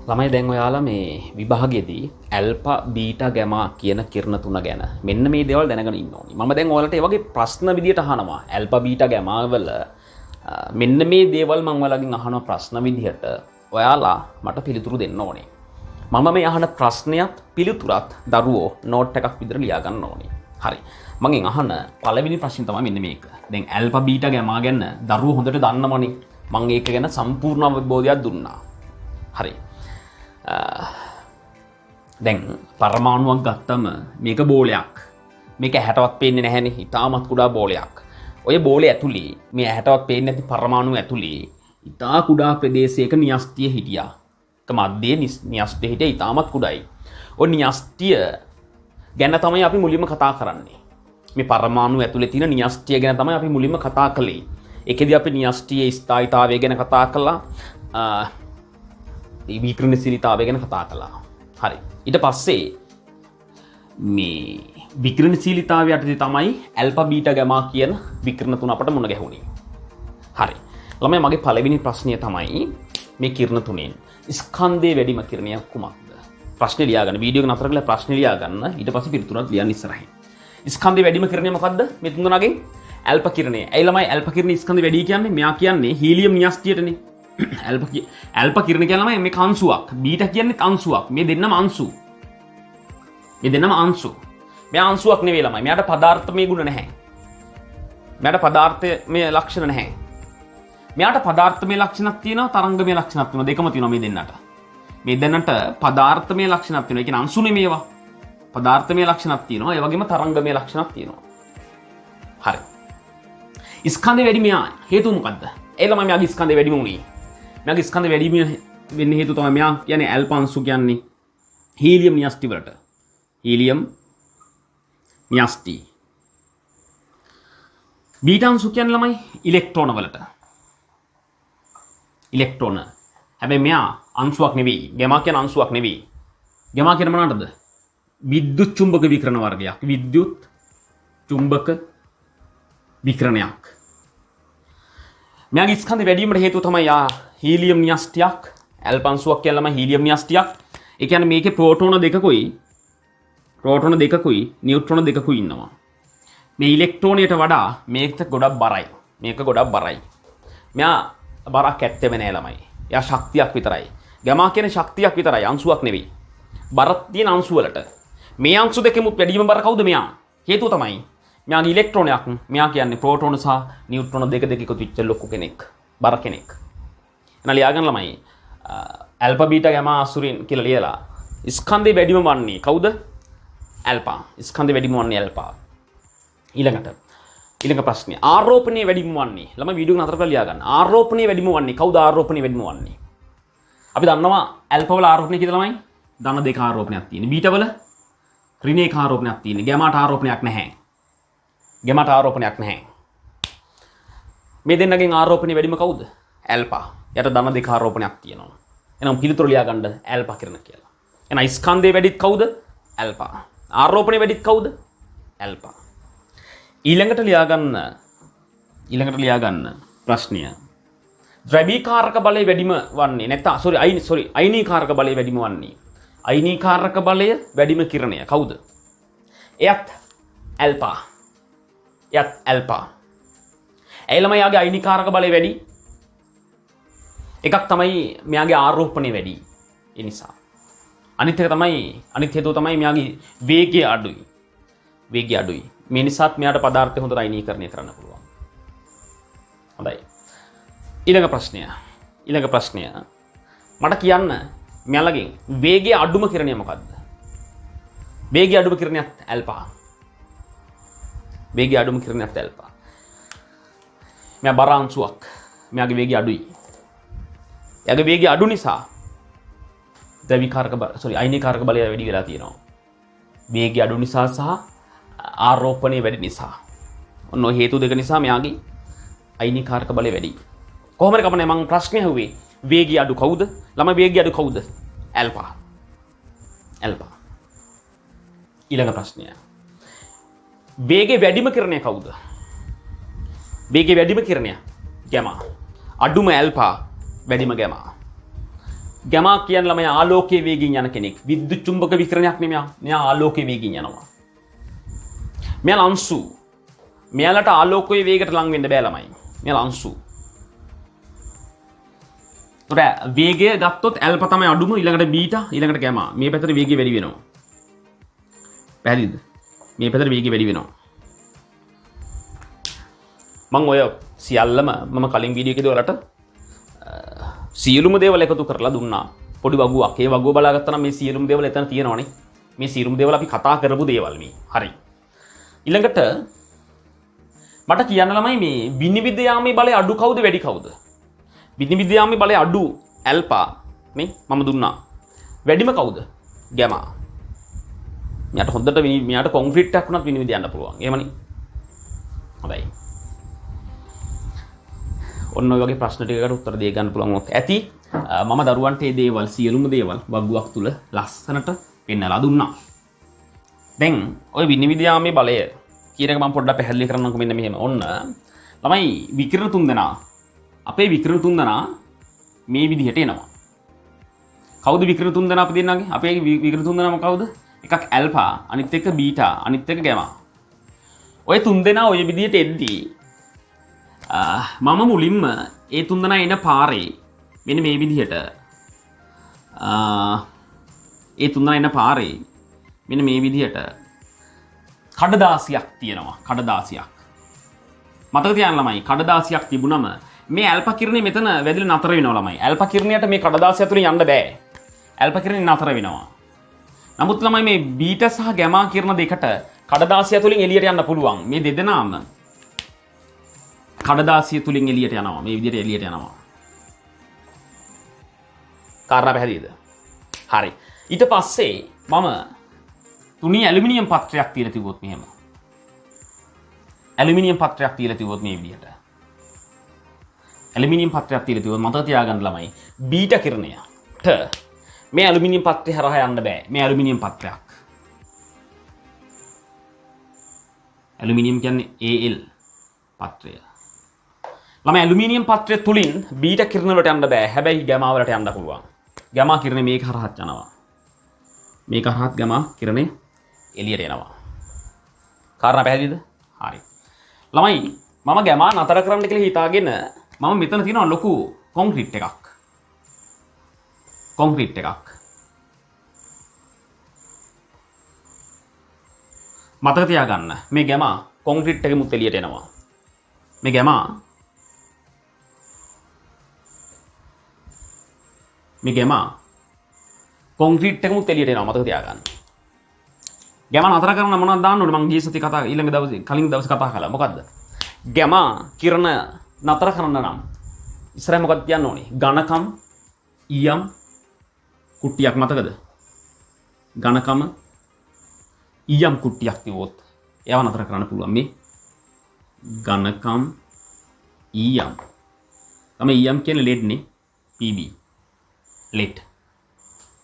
ළමයි දැන් ඔයාලා මේ විභාගයේදී ඇල්ෆා බීටා ගැමා කියන කිරණ තුන ගැන මෙන්න මේ දේවල් දැනගෙන ඉන්න ඕනි. මම දැන් ඔයාලට ඒ වගේ ප්‍රශ්න විදියට අහනවා. ඇල්ෆා බීටා ගැමා වල මෙන්න මේ දේවල් මම ඔයාලගෙන් අහන ප්‍රශ්න විදියට ඔයාලා මට පිළිතුරු දෙන්න ඕනේ. මම මේ අහන ප්‍රශ්නයත් පිළිතුරත් දරුවෝ නෝට් එකක් විදියට ලියා ගන්න ඕනේ. හරි. මගෙන් අහන පළවෙනි ප්‍රශ්නේ තමයි මෙන්න මේක. දැන් ඇල්ෆා බීටා ගැමා ගැන දරුවෝ හොඳට දන්නවනේ. මම ඒක ගැන සම්පූර්ණ අවබෝධයක් දුන්නා. හරි. දැන් පරමාණුවක් ගත්තම මේක බෝලයක්. මේක ඇහැටවත් පේන්නේ නැහැනේ. ඉතාමත් කුඩා බෝලයක්. ඔය බෝලේ ඇතුලේ මේ ඇහැටවත් පේන්නේ නැති පරමාණු ඇතුලේ ඉතා කුඩා ප්‍රදේශයක න්‍යෂ්ටිය හිටියා. ඒක මැදේ න්‍යෂ්ටිය හිටිය ඉතාමත් කුඩායි. ඔය න්‍යෂ්ටිය ගැන තමයි අපි මුලින්ම කතා කරන්නේ. මේ පරමාණු ඇතුලේ තියෙන න්‍යෂ්ටිය ගැන තමයි අපි මුලින්ම කතා කළේ. ඒකෙදි අපි න්‍යෂ්ටියේ ස්ථායීතාවය ගැන කතා කළා. විකිරණශීලීතාවය ගැන කතා කළා. හරි. ඊට පස්සේ මේ විකිරණශීලීතාවය යටතේ තමයි ඇල්ෆා බීටා ගැමා කියන විකිරණ තුන අපට මුණ ගැහුණේ. හරි. ළමයි මගේ පළවෙනි ප්‍රශ්නය තමයි මේ කිරණ තුනෙන් ස්කන්ධයේ වැඩිම කිරණයක් කුමක්ද? ප්‍රශ්නේ ලියා ගන්න. වීඩියෝ එක නතර කරලා ප්‍රශ්නේ ලියා ගන්න. ඊට පස්සේ පිළිතුරක් ලියන්න ඉස්සරහින්. ස්කන්ධයේ වැඩිම කිරණය මොකද්ද? මේ තුන් දෙනාගෙන් ඇල්ෆා කිරණය. ඇයි ළමයි ඇල්ෆා කිරණේ ස්කන්ධය වැඩි කියන්නේ? මෙයා කියන්නේ හීලියම් න්‍යෂ්ටියටනේ. ඇල්ෆා කිරණ කියන්නේ මේ අංශුවක්. බීටා කියන්නේ අංශුවක්. මේ දෙන්නම අංශු. මේ දෙන්නම අංශු. මෙයා අංශුවක් නෙවෙයි ළමයි. මෙයාට පදාර්ථමය ගුණ නැහැ. මෙයාට පදාර්ථමය ලක්ෂණ නැහැ. මෙයාට පදාර්ථමය ලක්ෂණක් තියෙනවා, තරංගමය ලක්ෂණක් තියෙනවා. දෙකම තියෙනවා මේ දෙන්නට. මේ දෙන්නට පදාර්ථමය ලක්ෂණක් තියෙනවා. ඒ කියන්නේ අංශු නෙමෙයි ඒවා. පදාර්ථමය ලක්ෂණක් තියෙනවා. ඒ වගේම තරංගමය ලක්ෂණක් තියෙනවා. හරි. ස්කන්ධය වැඩි මෙයා හේතුව මොකද්ද? ඒ ළමයි මෙයාගේ ස්කන්ධය වැඩිම උනේ. මෙයාගේ ස්කන්ධය වැඩිම වෙන්න හේතුව තමයි මෙයා කියන්නේ ඇල්ෆා අංශු කියන්නේ හීලියම් න්‍යෂ්ටි වලට. හීලියම් න්‍යෂ්ටි. බීටා අංශු කියන්නේ ළමයි ඉලෙක්ට්‍රෝන වලට. ඉලෙක්ට්‍රෝන. හැබැයි මෙයා අංශුවක් නෙවෙයි. ගැමා කියන අංශුවක් නෙවෙයි. ගැමා කියන මොනවටද? විද්‍යුත් චුම්බක විකිරණ වර්ගයක්. විද්‍යුත් චුම්බක විකිරණයක්. මෙයාගේ ස්කන්ධය වැඩි වීමට හේතුව තමයි යා හීලියම් න්‍යෂ්ටියක්. ඇල්ෆා අංශුවක් කියලාම හීලියම් න්‍යෂ්ටියක්. ඒ කියන්නේ මේකේ ප්‍රෝටෝන දෙකකුයි නියුට්‍රෝන දෙකකුයි ඉන්නවා. මේ ඉලෙක්ට්‍රෝනයට වඩා මේක ගොඩක් බරයි. මේක ගොඩක් බරයි. මෙයා බරක් ඇත්තෙම නෑ ළමයි. එයා ශක්තියක් විතරයි. ගැමා කියන්නේ ශක්තියක් විතරයි, අංශුවක් නෙවෙයි. බරක් තියෙන අංශු වලට. මේ අංශු දෙකෙමුත් වැඩිම බර කවුද මෙයා? හේතුව තමයි මෙයාගේ ඉලෙක්ට්‍රෝනයක්. මෙයා කියන්නේ ප්‍රෝටෝන සහ නියුට්‍රෝන දෙක එකතු වෙච්ච ලොකු කෙනෙක්. බර කෙනෙක්. එහෙනම් ලියාගන්න ළමයි. ඇල්ෆා බීටා ගැමා අසුරින් කියලා ලියලා ස්කන්ධය වැඩිම වන්නේ කවුද? ඇල්ෆා. ස්කන්ධය වැඩිම වන්නේ ඇල්ෆා. ඊළඟ ප්‍රශ්නය. ආරෝපණය වැඩිම වන්නේ. ළමයි වීඩියෝ එක නතර කරලා ලියා ගන්න. ආරෝපණය වැඩිම වන්නේ කවුද? ආරෝපණය වැඩිම වන්නේ. අපි දන්නවා ඇල්ෆා වල ආරෝපණය කියලා ළමයි. ධන දෙක ආරෝපණයක් තියෙනවා. බීටා වල ඍණ එක ආරෝපණයක් තියෙනවා. ගැමාට ආරෝපණයක් නැහැ. ගැමාට ආරෝපණයක් නැහැ. මේ දෙන්නගෙන් ආරෝපණය වැඩිම කවුද? ඇල්ෆා. යට ධන දෙක ආරෝපණයක් තියෙනවා. එහෙනම් පිළිතුරු ලියා ගන්න ඇල්ෆා කිරණ කියලා. එහෙනම් ස්කන්ධය වැඩිත් කවුද? ඇල්ෆා. ආරෝපණය වැඩිත් කවුද? ඇල්ෆා. ඊළඟට ලියා ගන්න ප්‍රශ්නය. ද්‍රවීකාරක බලය වැඩිම වන්නේ නැත්නම් අයනීකාරක බලය වැඩිම වන්නේ. අයනීකාරක බලය වැඩිම කිරණය කවුද? එයත් ඇල්ෆා. ඒ ළමයි යාගේ අයනීකාරක බලය වැඩි. එකක් තමයි මෙයාගේ ආරෝපණය වැඩි. ඒ නිසා. අනිත් හේතුව තමයි මෙයාගේ වේගය අඩුයි. මේ නිසාත් මෙයාට පදාර්ථය හොඳට අයනීකරණය කරන්න පුළුවන්. හොඳයි. ඊළඟ ප්‍රශ්නය. මට කියන්න මෙයාලගෙන් වේගය අඩුම කිරණය මොකද්ද? වේගය අඩුම කිරණයත් ඇල්ෆා. මෙයා බර අංශුවක්. මෙයාගේ වේගය අඩුයි. එයාගේ වේගය අඩු නිසා අයනීකාරක බලය වැඩි වෙලා තියෙනවා. වේගය අඩු නිසා සහ ආරෝපණය වැඩි නිසා. ඔන්න ඔය හේතු දෙක නිසා මෙයාගේ අයනීකාරක බලය වැඩි. කොහොම හරි කමන්නේ මම ප්‍රශ්නේ අහුවේ වේගය අඩු කවුද? ළමයි වේගය අඩු කවුද? ඇල්ෆා. ඊළඟ ප්‍රශ්නය. වේගය වැඩිම කිරණය කවුද? වේගය වැඩිම කිරණය ගැමා. අඩුම ඇල්ෆා වැඩිම ගැමා. ගැමා කියන්නේ ළමයි ආලෝකයේ වේගයෙන් යන කෙනෙක්. විද්‍යුත් චුම්බක විකිරණයක් නෙමෙයි. මෙයා ආලෝකයේ වේගයෙන් යනවා. මෙයා ලංසු. මෙයාලට ආලෝකයේ වේගයට ලං වෙන්න බෑ ළමයි. මෙයා ලංසු. තොර වේගය ගත්තොත් ඇල්ෆා තමයි අඩුම, ඊළඟට බීටා, ඊළඟට ගැමා. මේ පැත්තට වේගය වැඩි වෙනවා. පැහැදිලිද? මේ පැත්තට වේගය වැඩි වෙනවා. මම ඔය සියල්ලම මම කලින් වීඩියෝ එකේදී ඔයාලට සියලුම දේවල් එකතු කරලා දුන්නා. පොඩි වගුවක්. ඒ වගුව බලාගත්තා නම් මේ සියලුම දේවල් එතන තියෙනවනේ. මේ සියලුම දේවල් අපි කතා කරපු දේවල් මේ. හරි. ඊළඟට මට කියන්න ළමයි මේ විනිවිද යාමේ බලය අඩු කවුද වැඩි කවුද? විනිවිද යාමේ බලය අඩු ඇල්ෆා නේ මම දුන්නා. වැඩිම කවුද? ගැමා. මෙයාට හොඳට මෙයාට කොන්ක්‍රීට් එකක් වුණත් විනිවිද යන්න පුළුවන්. එහෙමනේ. හොඳයි. ඔන්න ඔය වගේ ප්‍රශ්න ටිකකට උත්තර දෙන්න ගන්න පුළුවන් වොත් ඇති. මම දරුවන්ට මේ දේවල් සියලුම දේවල් වගුවක් තුල ලස්සනට පෙන්නලා දුන්නා. දැන් ඔය විනිවිද යාමේ බලය කියන එක මම පොඩ්ඩක් පැහැදිලි කරන්නම්කො මෙන්න මෙහෙම. ඔන්න ළමයි විකිරණ තුන්දෙනා අපේ විකිරණ තුන්දෙනා මේ විදිහට එනවා. කවුද විකිරණ තුන්දෙනා අපි දෙන්නගේ? අපේ විකිරණ තුන්දෙනාම කවුද? එකක් ඇල්ෆා, අනිත් එක බීටා, අනිත් එක ගැමා. ඔය තුන්දෙනා ඔය විදිහට එද්දී මම මුලින්ම ඒ තුන්දෙනා එන පාරේ මෙන්න මේ විදිහට ඒ තුන්දෙනා එන පාරේ මෙන්න මේ විදිහට කඩදාසියක් තියෙනවා. කඩදාසියක් මතක තියාගන්න ළමයි. කඩදාසියක් තිබුණම මේ ඇල්ෆා කිරණේ මෙතන වැදිලා නතර වෙනවා ළමයි. ඇල්ෆා කිරණයට මේ කඩදාසිය තුලින් යන්න බෑ. ඇල්ෆා කිරණේ නතර වෙනවා. නමුත් ළමයි මේ බීටා සහ ගැමා කිරණ දෙකට කඩදාසිය තුලින් එළියට යන්න පුළුවන්. මේ දෙදෙනාම කඩදාසිය තුලින් එළියට යනවා. මේ විදිහට එළියට යනවා. කාරණා පැහැදිලිද? හරි. ඊට පස්සේ මම තුනී ඇලුමිනියම් පත්‍රයක් තියලා තිබුවොත් මෙහෙම. ඇලුමිනියම් පත්‍රයක් තියලා තිබුවොත් මේ විදිහට. ඇලුමිනියම් පත්‍රයක් තියලා තිබුවොත් මතක තියාගන්න ළමයි. බීටා කිරණයට මේ ඇලුමිනියම් පත්‍රය හරහා යන්න බෑ. මේ ඇලුමිනියම් පත්‍රයක්. ඇලුමිනියම් කියන්නේ Al පත්‍රය. ළමයි ඇලුමිනියම් පත්‍රය තුලින් බීටා කිරණ වලට යන්න බෑ. හැබැයි ගැමා වලට යන්න පුළුවන්. ගැමා කිරණේ මේක හරහාත් යනවා. මේක හරහාත් ගැමා කිරණේ එළියට එනවා. කාරණා පැහැදිලිද? හරි. ළමයි මම ගැමා නතර කරන්න කියලා හිතාගෙන මම මෙතන තියෙනවා ලොකු කොන්ක්‍රීට් එකක්. කොන්ක්‍රීට් එකක්. මතක තියාගන්න මේ ගැමා කොන්ක්‍රීට් එකෙමුත් එළියට එනවා. මේ ගැමා කොන්ක්‍රීට් එකෙමුත් එළියට එනවා. මතක තියාගන්න. ගැමා නතර කරන්න මොනවද දාන්න ඕනේ? මම ගිය සති කතා ඊළඟ දවසේ කලින් දවසේ කතා කළා. මොකද්ද? ගැමා කිරණ නතර කරන්න නම් ඉස්සරහ මොකක්ද කියන්න ඕනේ? ඝනකම් ඊයම් කුට්ටියක් මතකද? ඝනකම ඊයම් කුට්ටියක් තියවොත් ඒව නතර කරන්න පුළුවන්. මේ ඝනකම් ඊයම් තමයි ඊයම් කියන්නේ ලෙඩ් නේ. PB lead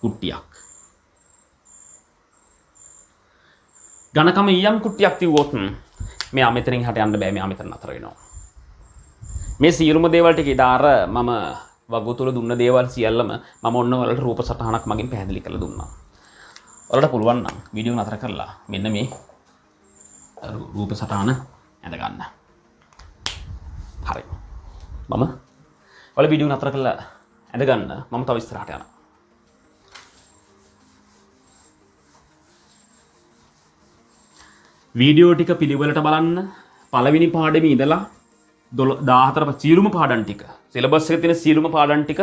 කුට්ටියක්. ඝනකම ඊයම් කුට්ටියක් තියවොත් මෙයා මෙතනින් හට යන්න බෑ. මෙයා මෙතන නතර වෙනවා. මේ සියලුම දේවල් ටික ඉදාර මම වගු තුල දුන්න දේවල් සියල්ලම මම ඔන්න ඔයාලට රූප සටහනක් මගින් පැහැදිලි කරලා දුන්නා. ඔයාලට පුළුවන් නම් වීඩියෝ නතර කරලා මෙන්න මේ රූප සටහන ඇඳ ගන්න. හරි. මම ඔයාලා වීඩියෝ නතර කරලා ඇඳ ගන්න. මම තව ඉස්සරහට යනවා. වීඩියෝ ටික පිළිවෙලට බලන්න. පළවෙනි පාඩමේ ඉඳලා 14 සියලුම පාඩම් ටික සිලබස් එකේ තියෙන සියලුම පාඩම් ටික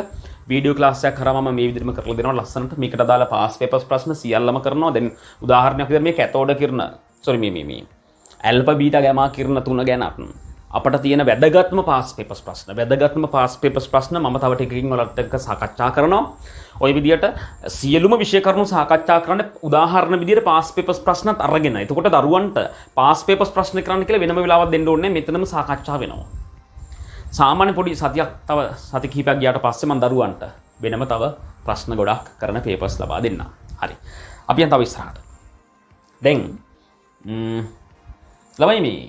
වීඩියෝ ක්ලාස් එකක් කරා මම මේ විදිහටම කරලා දෙනවා ලස්සනට. මේකට අදාළ පාස් පේපර්ස් ප්‍රශ්න සියල්ලම කරනවා. දැන් උදාහරණයක් විදිහට මේ කැතෝඩ කිරණ මේ ඇල්ෆා බීටා ගැමා කිරණ තුන ගැන අපට තියෙන වැදගත්ම පාස් පේපර්ස් ප්‍රශ්න මම තව ටිකකින් ඔයාලට එක්ක සාකච්ඡා කරනවා. ওই විදිහට සියලුම විෂය කරුණු සාකච්ඡා කරන්න උදාහරණ විදිහට පාස් පේපර්ස් ප්‍රශ්නත් අරගෙන. එතකොට දරුවන්ට පාස් පේපර්ස් ප්‍රශ්න කරන්න කියලා වෙනම වෙලාවක් දෙන්න ඕනේ. මෙතනම සාකච්ඡා වෙනවා. සාමාන්‍ය පොඩි සතියක් තව සති කිහිපයක් ගියාට පස්සේ මම දරුවන්ට වෙනම තව ප්‍රශ්න ගොඩක් කරන පේපර්ස් ලබා දෙන්නම්. හරි. අපි යන් තව ඉස්සරහට. දැන් ළමයි මේ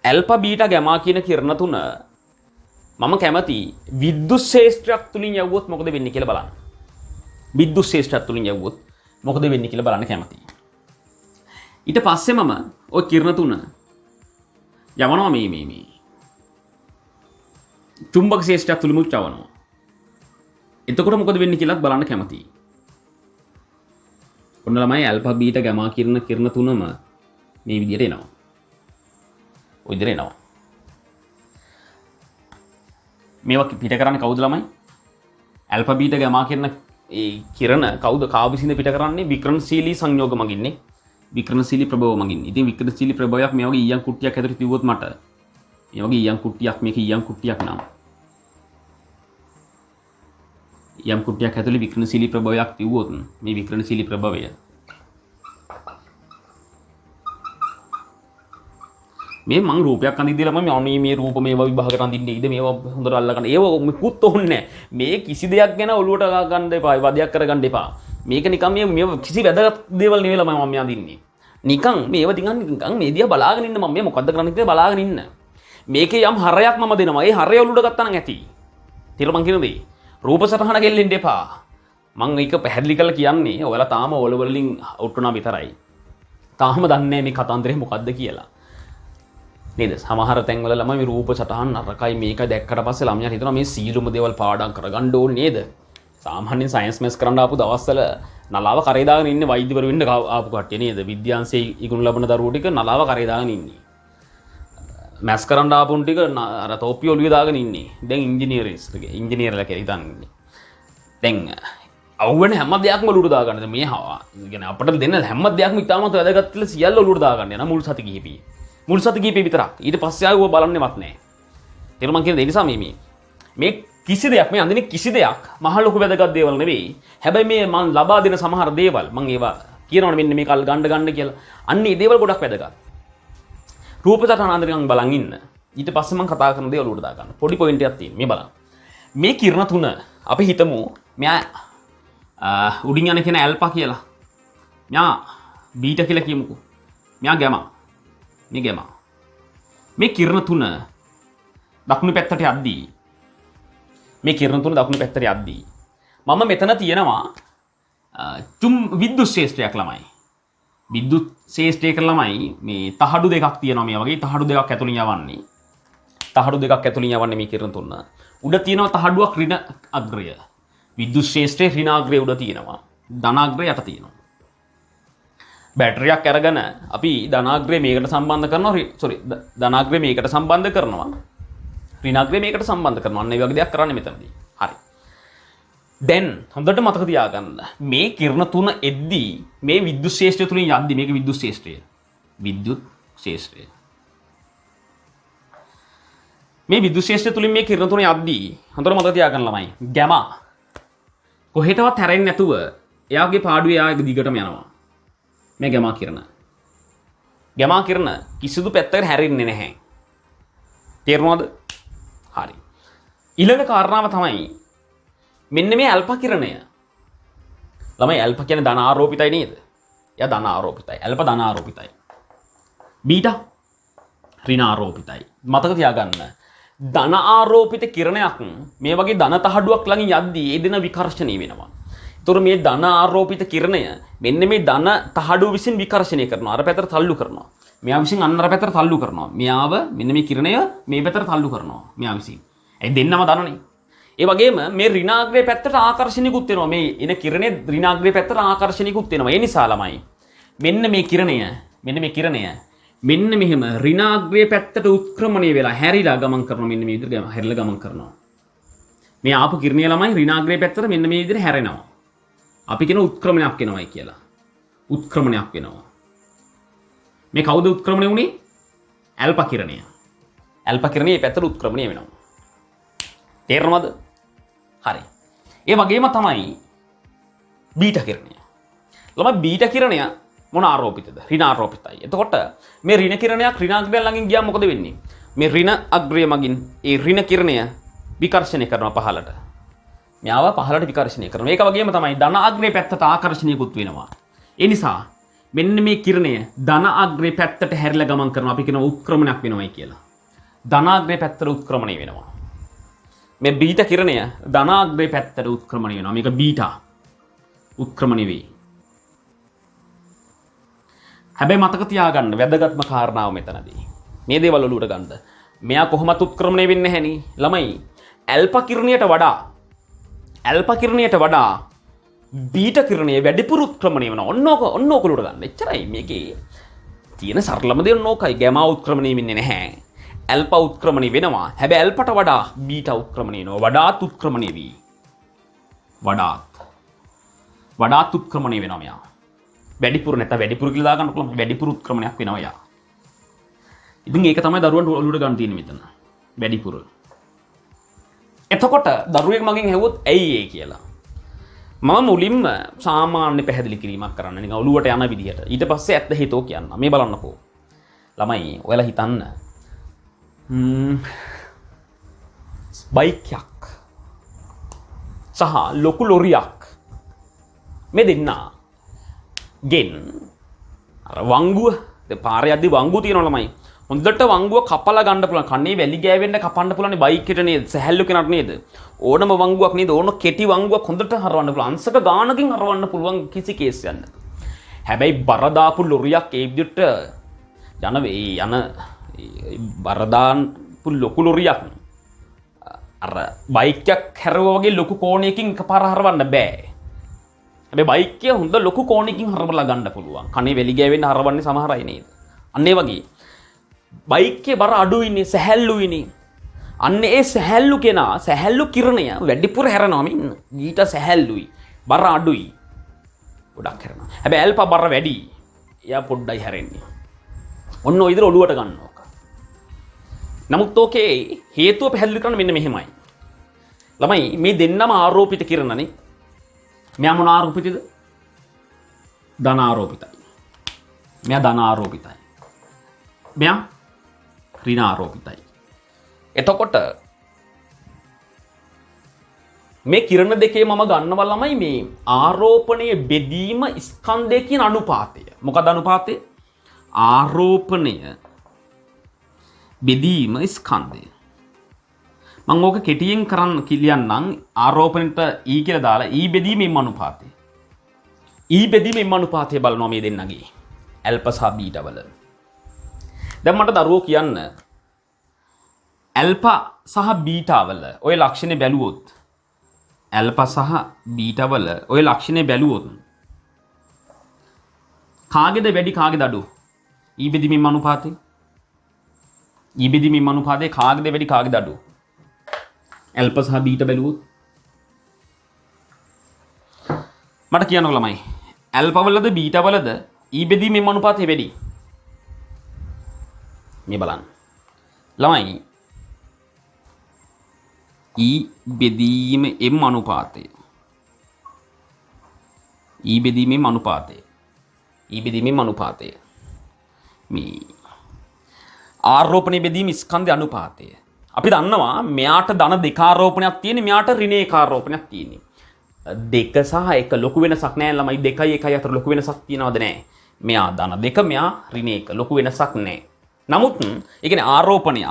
ඇල්ෆා බීටා ගැමා කියන කිරණ තුන මම කැමති විද්‍යුත් ශේෂ්ත්‍රයක් තුලින් යවුවොත් මොකද වෙන්නේ කියලා බලන්න. විද්‍යුත් ශේෂ්ත්‍රයක් තුලින් යවුවොත් මොකද වෙන්නේ කියලා බලන්න කැමතියි. ඊට පස්සේ මම ওই කිරණ තුන යවනවා මේ චුම්බක ශේෂ්ත්‍රයක් තුලින් මුච් යවනවා. එතකොට මොකද වෙන්නේ කියලාත් බලන්න කැමතියි. ඔන්න ළමයි ඇල්ෆා බීටා ගාමා කිරණ තුනම මේ විදිහට එනවා. ඔය විදිහට එනවා. මේවා පිට කරන්නේ කවුද ළමයි? ඇල්ෆා බීටා ගාමා ඒ කිරණ කවුද කාවිසින්ද පිට කරන්නේ? විකිරණශීලී සංයෝග මගින්නේ. විකිරණශීලී ප්‍රභව මගින්. ඉතින් විකිරණශීලී ප්‍රභවයක් මේ වගේ ඊයන් කුට්ටියක් ඇතුළේ තිබුවොත් මට මේ වගේ ඊයන් කුට්ටියක් මේක ඊයන් කුට්ටියක් නම් ඊයන් කුට්ටියක් ඇතුළේ විකිරණශීලී ප්‍රභවයක් තිබුවොත් මේ විකිරණශීලී ප්‍රභවය මේ මං රූපයක් අඳින්න ළම මේ රූප මේවා විභාගයට අඳින්න ඉද මේවා හොඳට අල්ලගන්න. ඒව මුකුත් ඕනේ මේ කිසි දෙයක් ගැන ඔලුවට ගන්න එපා. වදයක් කරගන්න එපා. මේක නිකන් මේ කිසි වැදගත් දේවල් නෙවෙයි ළමයි මම අඳින්නේ. නිකන් මේව නිකන් මේ දිහා බලාගෙන ඉන්න මම මේ මොකද්ද කරන්නේ කියලා බලාගෙන ඉන්න. මේකේ යම් හරයක් මම දෙනවා. ඒ හරය ඔලුවට ගත්තා නම් ඇති. තේරුම් මං කියන දේ. රූප සටහන ගෙල්ලෙන්න එපා. මං ඒක පැහැදිලි කරලා කියන්නේ ඔයාලා තාම ඕල වලින් අවුට් වුණා විතරයි. තාම දන්නේ මේ කතන්දරේ මොකද්ද කියලා. නේද? සමහර තැන්වල ළමයි මේ රූප සටහන් නරකයි මේක දැක්කට පස්සේ ළමයාට හිතනවා මේ සීලුම දේවල් පාඩම් කරගන්න ඕනේ නේද? සාමාන්‍යයෙන් සයන්ස් මේස් කරන්න ආපු දවස්වල නලාව කරේ දාගෙන ඉන්නේ වෛද්‍යවරු වෙන්න ආපු කට්ටිය නේද? විද්‍යාංශයේ ඉගෙනු ලබන දරුවෝ ටික නලාව කරේ දාගෙන ඉන්නේ. මැස් කරන්න ආපුන් ටික අර තෝපිය ඔළුවේ දාගෙන ඉන්නේ. දැන් ඉංජිනේරලා කියලා හිතන් ඉන්නේ. දැන් අවුවෙන හැම දෙයක්ම ඔළුවට දාගන්නද මේ හවා. කියන්නේ අපිට දෙන්න හැම දෙයක්ම ඉතාමත් වැදගත් කියලා සියල්ල ඔළුවට දාගන්න යන මුල් සති කිහිපියේ. මුල් සති කිහිපෙ විතරක්. ඊට පස්සේ ආවව බලන්නෙවත් නැහැ. තේරුම් මං කියන දේ නිසා මේ කිසි දෙයක් මේ අඳින කිසි දෙයක් මහ ලොකු වැදගත් දේවල් නෙවෙයි. හැබැයි මේ මං ලබා දෙන සමහර දේවල් මං ඒවා කියනවනේ මෙන්න මේක ගන්න කියලා. අන්න ඒ දේවල් ගොඩක් වැදගත්. රූප සටහන අඳින්න බලන් ඉන්න. ඊට පස්සේ මං කතා කරන දේ ඔලුවට දාගන්න. පොඩි පොයින්ට් එකක් තියෙනවා. මේ බලන්න. මේ කිරණ තුන අපි හිතමු මෙයා උඩින් යන කෙන ඇල්ෆා කියලා. මෙයා බීටා කියලා කියමුකෝ. මෙයා ගාමා. මේ ගාමා. මේ කිරණ තුන දකුණු පැත්තට යද්දී මේ කිරණ තුන දකුණු පැත්තට යද්දී මම මෙතන තියෙනවා විද්‍යුත් ශේෂ්ත්‍රයක් ළමයි. විද්‍යුත් ශේෂ්ත්‍රයක ළමයි මේ තහඩු දෙකක් තියෙනවා මේ වගේ තහඩු දෙකක් ඇතුලින් යවන්නේ. තහඩු දෙකක් ඇතුලින් යවන්නේ මේ කිරණ තුන. උඩ තියෙනවා තහඩුවක් ඍණ අග්‍රය. විද්‍යුත් ශේෂ්ත්‍රයේ ඍණ අග්‍රය උඩ තියෙනවා. ධන අග්‍රය යට තියෙනවා. බැටරියක් අරගෙන අපි ධනාග්‍රය මේකට සම්බන්ධ කරනවා ධනාග්‍රය මේකට සම්බන්ධ කරනවා ඍණාග්‍රය මේකට සම්බන්ධ කරනවා අන්න ඒ වගේ දෙයක් කරන්නේ මෙතනදී. හරි. දැන් හොඳට මතක තියාගන්න මේ කිරණ තුන එද්දී මේ විද්‍යුත් ශේෂ්ත්‍රය තුලින් යද්දී මේක විද්‍යුත් ශේෂ්ත්‍රය. විද්‍යුත් ශේෂ්ත්‍රය. මේ විද්‍යුත් ශේෂ්ත්‍රය තුලින් මේ කිරණ තුන යද්දී හොඳට මතක තියාගන්න ළමයි. ගැමා කොහෙටවත් හැරෙන්නේ නැතුව එයාගේ පාඩුවේ එයා දිගටම යනවා. මේ ගැමා කිරණ කිසිදු පැත්තකට හැරෙන්නේ නැහැ. තේරුණාද? හරි. ඊළඟ කාරණාව තමයි මෙන්න මේ ඇල්ෆා කිරණය. ළමයි ඇල්ෆා කියන්නේ ධන ආරෝපිතයි නේද? එයා ධන ආරෝපිතයි. ඇල්ෆා ධන ආරෝපිතයි. බීටා ඍණ ආරෝපිතයි. මතක තියාගන්න. ධන ආරෝපිත කිරණයක් මේ වගේ ධන තහඩුවක් ළඟින් යද්දී ඒ දෙන විකර්ෂණය වෙනවා. තොර මේ ධන ආරෝපිත කිරණය මෙන්න මේ ධන තහඩුව විසින් විකර්ෂණය කරනවා. අර පැත්තට තල්ලු කරනවා. මෙයා විසින් අන්න අර පැත්තට තල්ලු කරනවා. මෙයාව මෙන්න මේ කිරණය මේ පැත්තට තල්ලු කරනවා. මෙයා විසින්. ඒ දෙන්නම ධනනේ. ඒ වගේම මේ ඍණාග්‍රේ පැත්තට ආකර්ෂණිකුත් වෙනවා. මේ එන කිරණේ ඍණාග්‍රේ පැත්තට ආකර්ෂණිකුත් වෙනවා. ඒ නිසා ළමයි මෙන්න මේ කිරණය මෙන්න මෙහෙම ඍණාග්‍රේ පැත්තට උත්ක්‍රමණය වෙලා හැරිලා ගමන් කරනවා. මෙන්න මේ විදිහට හැරිලා ගමන් කරනවා. මේ ආපු කිරණය ළමයි ඍණාග්‍රේ පැත්තට මෙන්න මේ විදිහට හැරෙනවා. අපි කියන උත්ක්‍රමණයක් වෙනවයි කියලා. උත්ක්‍රමණයක් වෙනවා. මේ කවුද උත්ක්‍රමණය වුනේ? ඇල්ෆා කිරණය. ඇල්ෆා කිරණය මේ පැත්තට උත්ක්‍රමණය වෙනවා. තේරෙනවද? හරි. ඒ වගේම තමයි බීටා කිරණය. ළමයි බීටා කිරණය මොන ආරෝපිතද? ඍණ ආරෝපිතයි. එතකොට මේ ඍණ කිරණයක් ඍණාග්‍රය ළඟින් ගියාම මොකද වෙන්නේ? මේ ඍණ අග්‍රය මගින් ඒ ඍණ කිරණය විකර්ෂණය කරනවා පහළට. මෙයාව පහළට විකර්ෂණය කරනවා. ඒක වගේම තමයි ධන අග්‍රේ පැත්තට ආකර්ෂණයකුත් වෙනවා. ඒ නිසා මෙන්න මේ කිරණය ධන අග්‍රේ පැත්තට හැරිලා ගමන් කරනවා. අපි කියනවා උත්ක්‍රමණයක් වෙනවයි කියලා. ධන අග්‍රේ පැත්තට උත්ක්‍රමණය වෙනවා. මේ බීටා කිරණය ධනාග්‍රේ පැත්තට උත්ක්‍රමණය වෙනවා. මේක බීටා උත්ක්‍රමණය වෙයි. හැබැයි මතක තියාගන්න වැදගත්ම කාරණාව මෙතනදී. මේ දේවල් ඔලුවට ගන්න. මෙයා කොහොමත් උත්ක්‍රමණය වෙන්නේ නැහැ නේ. ළමයි ඇල්ෆා කිරණයට වඩා බීටා කිරණය වැඩිපුර උත්ක්‍රමණය වෙනවා. ඔන්න ඕක ඔලුවට ගන්න. එච්චරයි මේකේ තියෙන සරලම දේ ඕකයි. ගැමා උත්ක්‍රමණය වෙන්නේ නැහැ. ඇල්ෆා උත්ක්‍රමණය වෙනවා. හැබැයි ඇල්ෆාට වඩා බීටා උත්ක්‍රමණය වෙනවා. වඩාත් උත්ක්‍රමණය වෙයි. වඩාත් උත්ක්‍රමණය වෙනවා මෙයා. වැඩිපුර නැත්නම් වැඩිපුර කියලා දාගන්න පුළුවන්. වැඩිපුර උත්ක්‍රමණයක් වෙනවා යා. ඉතින් ඒක තමයි දරුවන්ට ඔලුවට ගන්න තියෙන්නේ මෙතන. වැඩිපුර. එතකොට දරුවෙක් මගෙන් ඇහුවොත් ඇයි ඒ කියලා. මම මුලින්ම සාමාන්‍ය පැහැදිලි කිරීමක් කරන්න නිකන් ඔලුවට යන විදිහට. ඊට පස්සේ ඇත්ත හේතෝ කියන්න. මේ බලන්නකෝ. ළමයි ඔයාලා හිතන්න. බයික් එකක් සහ ලොකු ලොරියක් මේ දෙන්නා ගෙන් අර වංගුව පාරේ යද්දි වංගුව තියෙනවා ළමයි. හොඳට වංගුව කපලා ගන්න පුළුවන්. කන්නේ වැලි ගෑවෙන්න කපන්න පුළුවන් බයික් එකට නේද? සැහැල්ලු කෙනාට නේද? ඕනම වංගුවක් නේද? ඕන කෙටි වංගුවක් හොඳට හරවන්න පුළුවන්. අංශක ගානකින් හරවන්න පුළුවන් කිසි කේස්යක් නැත. හැබැයි බර දාපු ලොරියක් ඒ විදිහට යන බරදාපු ලොකු ලොරියක් අර බයික් එකක් හැරුවා වගේ ලොකු කෝණයකින් එකපාර හරවන්න බෑ. හැබැයි බයික් එක හොඳ ලොකු කෝණයකින් හරවලා ගන්න පුළුවන්. කනේ වැලි ගෑවෙන්න හරවන්නේ සමහර අය නේද? අන්න ඒ වගේ බයික් එකේ බර අඩුයිනේ සැහැල්ලුයිනේ. අන්න ඒ සැහැල්ලු කෙනා සැහැල්ලු කිරණය වැඩිපුර හැරෙනවා මෙන්න. ඊට සැහැල්ලුයි. බර අඩුයි. ගොඩක් හැරෙනවා. හැබැයි ඇල්ෆා බර වැඩි. එයා පොඩ්ඩයි හැරෙන්නේ. ඔන්න ඔය විදිහට ඔලුවට ගන්න ඕක. නමුත් ඕකේ හේතුව පැහැදිලි කරන්න මෙන්න මෙහෙමයි. ළමයි මේ දෙන්නම ආරෝපිත කිරණනේ. මෙයා මොන ආරෝපිතද? ධන ආරෝපිතයි. මෙයා ධන ආරෝපිතයි. මෙයා ඍණ ආරෝපිතයි. එතකොට මේ කිරණ දෙකේ මම ගන්නවා ළමයි මේ ආරෝපණයේ බෙදීම ස්කන්ධය කියන අනුපාතය. මොකද අනුපාතය? ආරෝපණය බෙදීම ස්කන්ධය. මම ඕක කෙටියෙන් කරන්න කියන්නම්. ආරෝපණයට E කියලා දාලා E බෙදීමෙන් අනුපාතය. E බෙදීමෙන් අනුපාතය බලනවා මේ දෙන්නගේ. ඇල්ෆා සහ බීටා වල. දැන් මට දරුවෝ කියන්න ඇල්ෆා සහ බීටා වල ඔය ලක්ෂණේ බැලුවොත් ඇල්ෆා සහ බීටා වල ඔය ලක්ෂණේ බැලුවොත් කාගේද වැඩි කාගේද අඩු? E බෙදීමෙන් අනුපාතය. E බෙදීමෙන් අනුපාතය කාගේද වැඩි කාගේද අඩු? ඇල්ෆා සහ බීටා බැලුවොත් මට කියන්නකෝ ළමයි ඇල්ෆා වලද බීටා වලද E බෙදීමෙන් අනුපාතය වැඩි? මේ බලන්න ළමයි E බෙදීම M අනුපාතය E බෙදීමෙන් අනුපාතය මේ ආරෝපණය බෙදීම ස්කන්ධ අනුපාතය. අපි දන්නවා මෙයාට ධන දෙක ආරෝපණයක් තියෙන මෙයාට ඍණ එක ආරෝපණයක් තියෙන්නේ. දෙක සහ එක ලොකු වෙනසක් නැහැ ළමයි. 2යි 1යි අතර ලොකු වෙනසක් තියනවද නැහැ? මෙයා ධන දෙක මෙයා ඍණ එක ලොකු වෙනසක් නැහැ. නමුත් ඒ කියන්නේ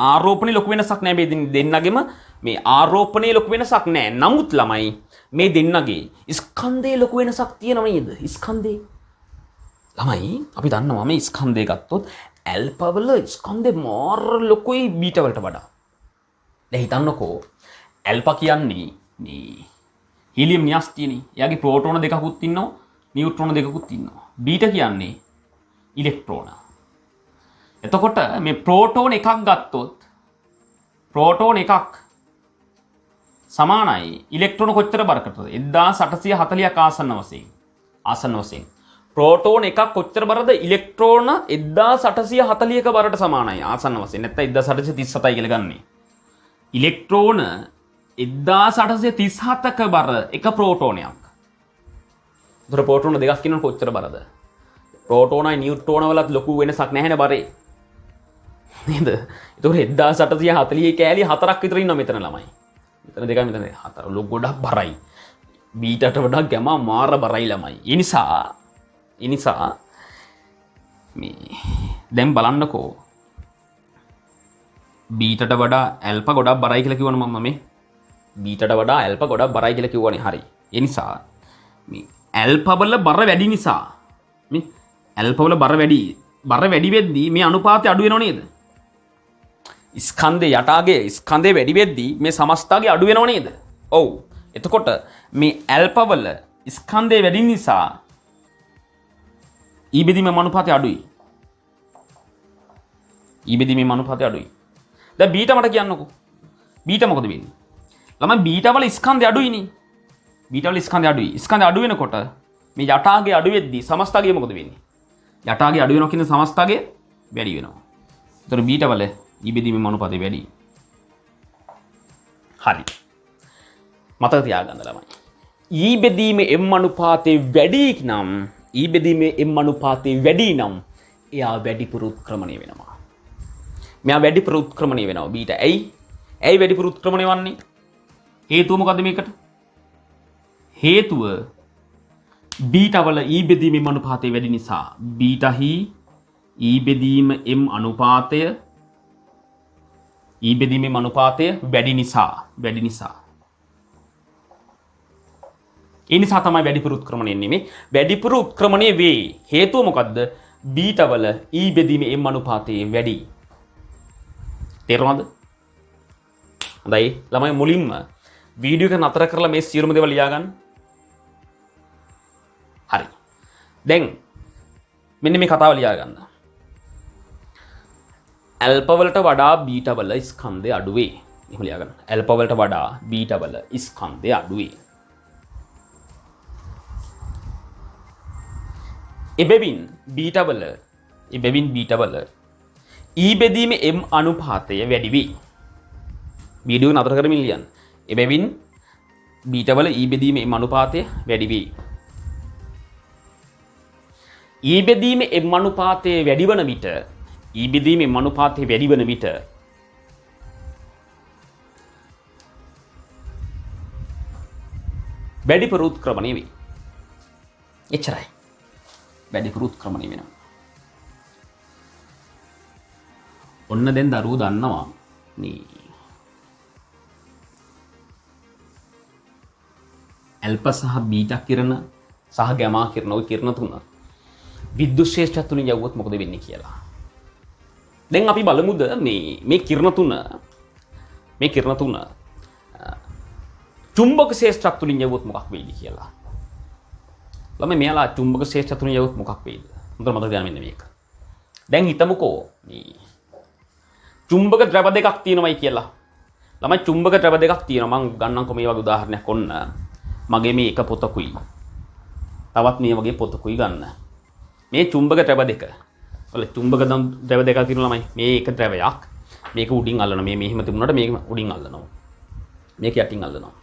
ආරෝපණේ ලොකු වෙනසක් නැහැ මේ දෙන්නගෙම මේ ආරෝපණේ ලොකු වෙනසක් නැහැ. නමුත් ළමයි මේ දෙන්නගේ ස්කන්ධයේ ලොකු වෙනසක් තියෙනව නේද? ස්කන්ධේ ළමයි අපි දන්නවා මේ ස්කන්ධය ගත්තොත් ඇල්ෆා වල ස්කන්ධේ මාර ලොකුයි බීටා වලට වඩා. දැන් හිතන්නකෝ ඇල්ෆා කියන්නේ මේ හීලියම් න්‍යෂ්ටියනේ. එයාගේ ප්‍රෝටෝන දෙකකුත් ඉන්නවා, නියුට්‍රෝන දෙකකුත් ඉන්නවා. බීටා කියන්නේ ඉලෙක්ට්‍රෝන. එතකොට මේ ප්‍රෝටෝන එකක් ගත්තොත් ප්‍රෝටෝන එකක් සමානයි ඉලෙක්ට්‍රෝන කොච්චර බරකටද? 1840ක් ආසන්න වශයෙන්. ප්‍රෝටෝන එකක් කොච්චර බරද? ඉලෙක්ට්‍රෝන 1840ක බරට සමානයි ආසන්න වශයෙන්. නැත්නම් 1837යි කියලා ගන්නෙ. ඉලෙක්ට්‍රෝන 1837ක බර එක ප්‍රෝටෝනයක්. ඒතර ප්‍රෝටෝන දෙකක් කියනකොට කොච්චර බරද? ප්‍රෝටෝනයි නියුට්‍රෝන වලත් ලොකු වෙනසක් නැහැනේ බරේ. නේද? ඒතකොට 1840 කෑලි 4ක් විතර ඉන්නවා මෙතන ළමයි. මෙතන දෙකයි මෙතන 4. ලොකු ගොඩක් බරයි. බීටට වඩා ගැම මාර බරයි ළමයි. ඒ නිසා මේ දැන් බලන්නකෝ බීටට වඩා ඇල්ෆා ගොඩක් බරයි කියලා කිව්වනේ මම මේ බීටට වඩා ඇල්ෆා ගොඩක් බරයි කියලා කිව්වනේ. හරි. ඒ නිසා මේ ඇල්ෆා වල බර වැඩි නිසා මේ ඇල්ෆා වල බර වැඩි වෙද්දී මේ අනුපාතය අඩු වෙනව නේද? ස්කන්ධේ යටාගේ ස්කන්ධේ වැඩි වෙද්දී මේ සමස්තගේ අඩු වෙනව නේද? ඔව්. එතකොට මේ ඇල්ෆා වල ස්කන්ධේ වැඩි නිසා ඊ බෙදීමේ අනුපාතය අඩුයි. ඊ බෙදීමේ අනුපාතය අඩුයි. දැන් බීටා මට කියන්නකෝ. බීටා මොකද වෙන්නේ? ළමයි බීටා වල ස්කන්ධය අඩුයිනේ. බීටා වල ස්කන්ධය අඩුයි. ස්කන්ධය අඩු වෙනකොට මේ යටාගේ අඩු වෙද්දී සමස්තගේ මොකද වෙන්නේ? යටාගේ අඩු වෙනවා කියන සමස්තගේ වැඩි වෙනවා. ඒතර බීටා වල ඊ බෙදීමේ අනුපාතය වැඩි. හරි. මතක තියාගන්න ළමයි. ඊ බෙදීමේ m අනුපාතය වැඩි නම් ඊ බෙදීමේ m අනුපාතය වැඩි නම් එයා වැඩිපුර උත්ක්‍රමණය වෙනවා. මෙයා වැඩිපුර උත්ක්‍රමණය වෙනවා බීටා. ඇයි වැඩිපුර උත්ක්‍රමණය වන්නේ? හේතුව මොකද්ද මේකට? හේතුව බීටා වල ඊ බෙදීමේ අනුපාතය වැඩි නිසා. බීටාහි ඊ බෙදීම m අනුපාතය ඊ බෙදීමේ අනුපාතය වැඩි නිසා. ඒ නිසා තමයි වැඩිපුර උත්ක්‍රමණය එන්නේ. මේ වැඩිපුර උත්ක්‍රමණය වේ. හේතුව මොකද්ද? බීටා වල ඊ බෙදීමේ m අනුපාතය වැඩි. තේරුණාද? හොඳයි. ළමයි මුලින්ම වීඩියෝ එක නතර කරලා මේ සියලුම දේවල් ලියා ගන්න. හරි. දැන් මෙන්න මේ කතාව ලියා ගන්න. ඇල්ෆා වලට වඩා බීටා වල ස්කන්ධය අඩු වේ. එහෙම ලියා ගන්න. ඇල්ෆා වලට වඩා බීටා වල ස්කන්ධය අඩු වේ. එබැවින් බීටා වල ඊ බෙදීමේ m අනුපාතය වැඩි වේ. වීඩියෝ නතර කරමින් ලියන්න. එබැවින් බීටා වල ඊ බෙදීමේ m අනුපාතය වැඩි වේ. ඊ බෙදීමේ m අනුපාතය වැඩි වන විට වැඩිපුර උත්ක්‍රමණය වේ. එච්චරයි. වැඩිපුර උත්ක්‍රමණය වෙනවා. ඔන්න දැන් දරුවෝ දන්නවා මේ ඇල්ෆා සහ බීටා කිරණ සහ ගැමා කිරණ ওই කිරණ තුන විද්‍යුත් ශ්‍රේෂ්ඨත්වය තුලින් යවුවොත් මොකද වෙන්නේ කියලා. දැන් අපි බලමුද මේ කිරණ තුන චුම්බක ශ්‍රේෂ්ඨත්වය තුලින් යවුවොත් මොකක් වෙයිද කියලා. ළමයි මෙයාලා චුම්බක ශ්‍රේෂ්ඨත්වය තුලින් යවුවොත් මොකක් වෙයිද? හොඳට මතක තියාගන්න මෙන්න මේක. දැන් හිතමුකෝ මේ චුම්බක ද්‍රව දෙකක් තියෙනවයි කියලා. ළමයි චුම්බක ද්‍රව දෙකක් තියෙනවා. මම ගන්නම්කො මේ වගේ උදාහරණයක් ඔන්න. මගේ මේ එක පොතකුයි. තවත් මේ වගේ පොතකුයි ගන්න. මේ චුම්බක ද්‍රව දෙක. වල චුම්බක ද්‍රව දෙකක් තියෙනවා ළමයි. මේ එක ද්‍රවයක්. මේක උඩින් අල්ලනවා. මේ මෙහෙම තිබුණාට මේක උඩින් අල්ලනවා. මේක යටින් අල්ලනවා.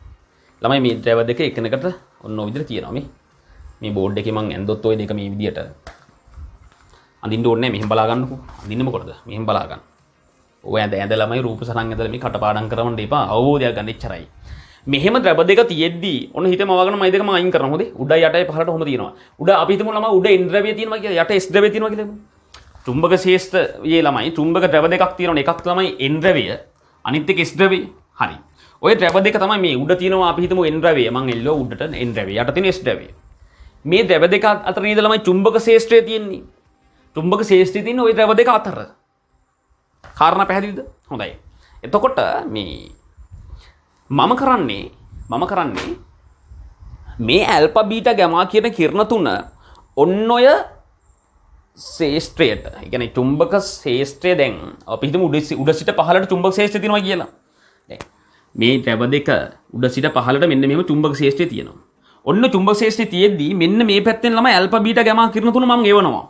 ළමයි මේ ද්‍රව දෙක එකිනෙකට ඔන්න ඔය විදිහට තියෙනවා මේ බෝඩ් එකේ මම ඇන්දොත් ඔය දෙක මේ විදිහට අඳින්න ඕනේ නැහැ. මෙහෙම බලා ගන්නකෝ. අඳින්න මොකටද? මෙහෙම බලා ගන්න. ඔය ඇඳ ළමයි රූප සරන් ඇඳලා මේ කටපාඩම් කරවන්න එපා. අවබෝධයක් ගන්න එච්චරයි. මෙහෙම ද්‍රව දෙක තියෙද්දි ඔන්න හිතේ මවගෙන මයි දෙකම අයින් කරනවා. හොඳේ. උඩයි යටයි පහළට හොම තියෙනවා. උඩ අපි හිතමු ළමයි උඩ n ද්‍රව්‍ය තියෙනවා කියලා. යට s ද්‍රව්‍ය තියෙනවා කියලා හිතමු. චුම්බක ශේෂ්ඨයේ ළමයි චුම්බක ද්‍රව දෙකක් තියෙනවා. එකක් ළමයි n ද්‍රව්‍ය අනිත් එක s ද්‍රව්‍ය. හරි. ඔය ද්‍රව දෙක තමයි මේ උඩ තියෙනවා අපි හිතමු n ද්‍රව්‍ය. මං එල්ලුවා උඩට n ද්‍රව්‍ය. යට තියෙන s ද්‍රව්‍ය. මේ ද්‍රව දෙක අතර නේද ළමයි චුම්බක ශේෂ්ඨය තියෙන්නේ. චුම්බක ශේෂ්ඨය තියෙන්නේ ওই ද්‍රව දෙක අතර. කාරණා පැහැදිලිද? හොඳයි. එතකොට මේ මම කරන්නේ මේ ඇල්ෆා බීටා ගැමා කියන කිරණ තුන ඔන්න ඔය ශේෂ්ත්‍රයට, ඒ කියන්නේ චුම්බක ශේෂ්ත්‍රය දැන් අපි හිතමු උඩ සිට පහළට චුම්බක ශේෂ්ත්‍රය තියෙනවා කියලා. දැන් මේ ද්‍රව දෙක උඩ සිට පහළට මෙන්න මෙහෙම චුම්බක ශේෂ්ත්‍රය තියෙනවා. ඔන්න චුම්බක ශේෂ්ත්‍රය තියෙද්දි මෙන්න මේ පැත්තෙන් ළමයි ඇල්ෆා බීටා ගැමා කිරණ තුන මම එවනවා.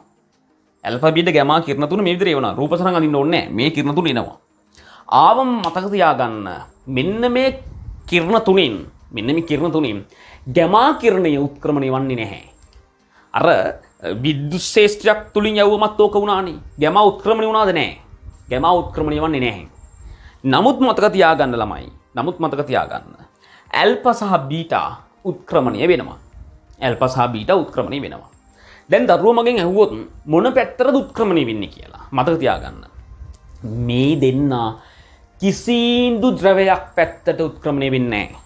ඇල්ෆා බීටා ගැමා කිරණ තුන මේ විදිහට එවනවා. රූප සරන් අඳින්න ඕනේ නැහැ. මේ කිරණ තුන එනවා. ආවම මතක තියාගන්න මෙන්න මේ කිරණ තුنين ගැමා කිරණය උත්ක්‍රමණය වන්නේ නැහැ. අර විද්‍යුත් ශේෂ්ත්‍රයක් තුලින් යවුවමත් ඕක වුණානේ. ගැමා උත්ක්‍රමණය වුණාද නැහැ. ගැමා උත්ක්‍රමණය වන්නේ නැහැ. නමුත් මතක තියාගන්න ළමයි. ඇල්ෆා සහ බීටා උත්ක්‍රමණය වෙනවා. දැන් දරුවෝ මගෙන් අහුවොත් මොන පැත්තටද උත්ක්‍රමණය වෙන්නේ කියලා. මතක තියාගන්න. මේ දෙන්නා කිසිදු ද්‍රවයක් පැත්තට උත්ක්‍රමණය වෙන්නේ නැහැ.